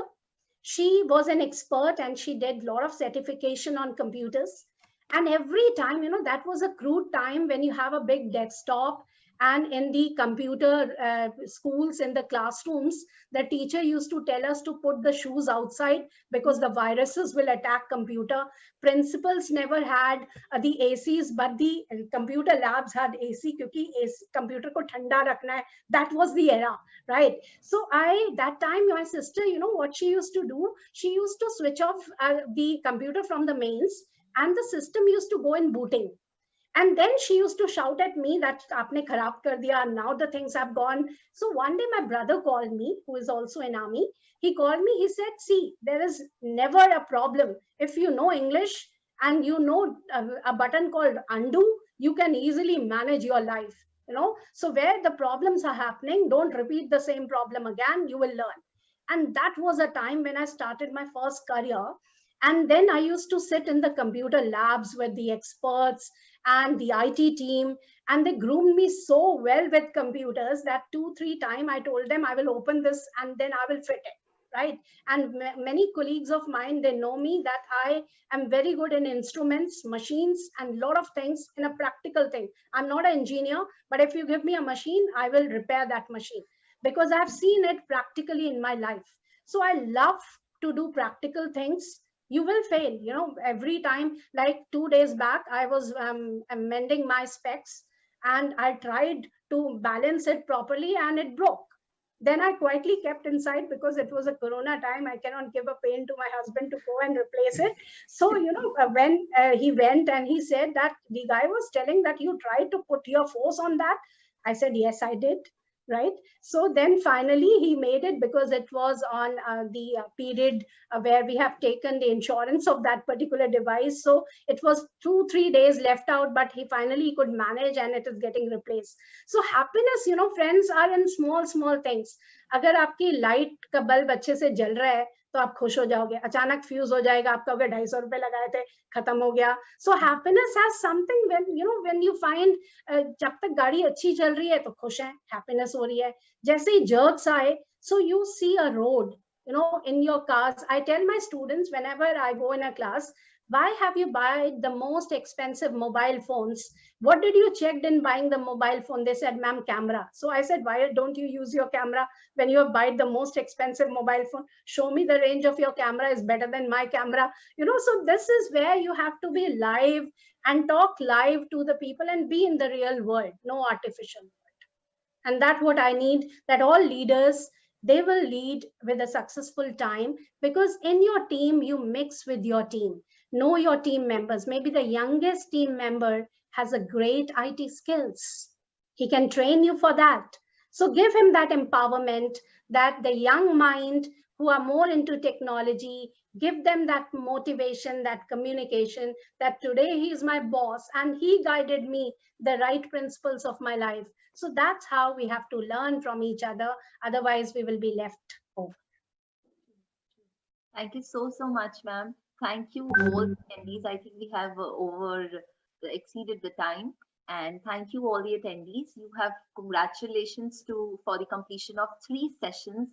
she was an expert and she did a lot of certification on computers. And every time, that was a crude time when you have a big desktop, and in the computer schools, in the classrooms, the teacher used to tell us to put the shoes outside because the viruses will attack computer. Principals never had the ACs, but the computer labs had AC, क्योंकि AC computer को ठंडा रखना है. That was the era, right? So that time, my sister, what she used to do, she used to switch off the computer from the mains, and the system used to go in booting. And then she used to shout at me that aapne kharab kar diya, now the things have gone. So one day my brother called me, who is also in army. He called me, he said, see, there is never a problem. If you know English and you know a button called undo, you can easily manage your life. So where the problems are happening, don't repeat the same problem again, you will learn. And that was a time when I started my first career. And then I used to sit in the computer labs with the experts and the IT team, and they groomed me so well with computers that 2-3 times I told them I will open this and then I will fit it, right? And many colleagues of mine, they know me that I am very good in instruments, machines, and a lot of things in a practical thing. I'm not an engineer, but if you give me a machine, I will repair that machine because I've seen it practically in my life. So I love to do practical things. You will fail, every time. Like 2 days back, I was mending my specs, and I tried to balance it properly and it broke. Then I quietly kept inside because it was a corona time. I cannot give a pain to my husband to go and replace it. So when he went and he said that the guy was telling that you tried to put your force on that, I said yes, I did, right? So then finally he made it, because it was on the period where we have taken the insurance of that particular device. So it was 2-3 days left out, but he finally could manage and it is getting replaced. So happiness, friends, are in small things. अगर आपकी light का bulb अच्छे से जल रहा है तो आप खुश हो जाओगे. अचानक फ्यूज हो जाएगा, आप कहोगे 250 रुपए लगाए थे, खत्म हो गया. So happiness has something, when you find जब तक गाड़ी अच्छी चल रही है तो खुश है, happiness हो रही है. जैसे ही jerks आए, so you see a road, in your cars. I tell my students whenever I go in a class, why have you bought the most expensive mobile phones? What did you check in buying the mobile phone? They said, ma'am, camera. So I said, why don't you use your camera when you have bought the most expensive mobile phone? Show me the range of your camera is better than my camera. So this is where you have to be live and talk live to the people and be in the real world, no artificial world. And that's what I need, that all leaders, they will lead with a successful time, because in your team, you mix with your team. Know your team members. Maybe the youngest team member has a great IT skills. He can train you for that. So give him that empowerment, that the young mind who are more into technology, give them that motivation, that communication, that today he is my boss and he guided me the right principles of my life. So that's how we have to learn from each other. Otherwise, we will be left over. Thank you so much, ma'am. Thank you all attendees. I think we have exceeded the time. And thank you all the attendees. You have congratulations for the completion of 3 sessions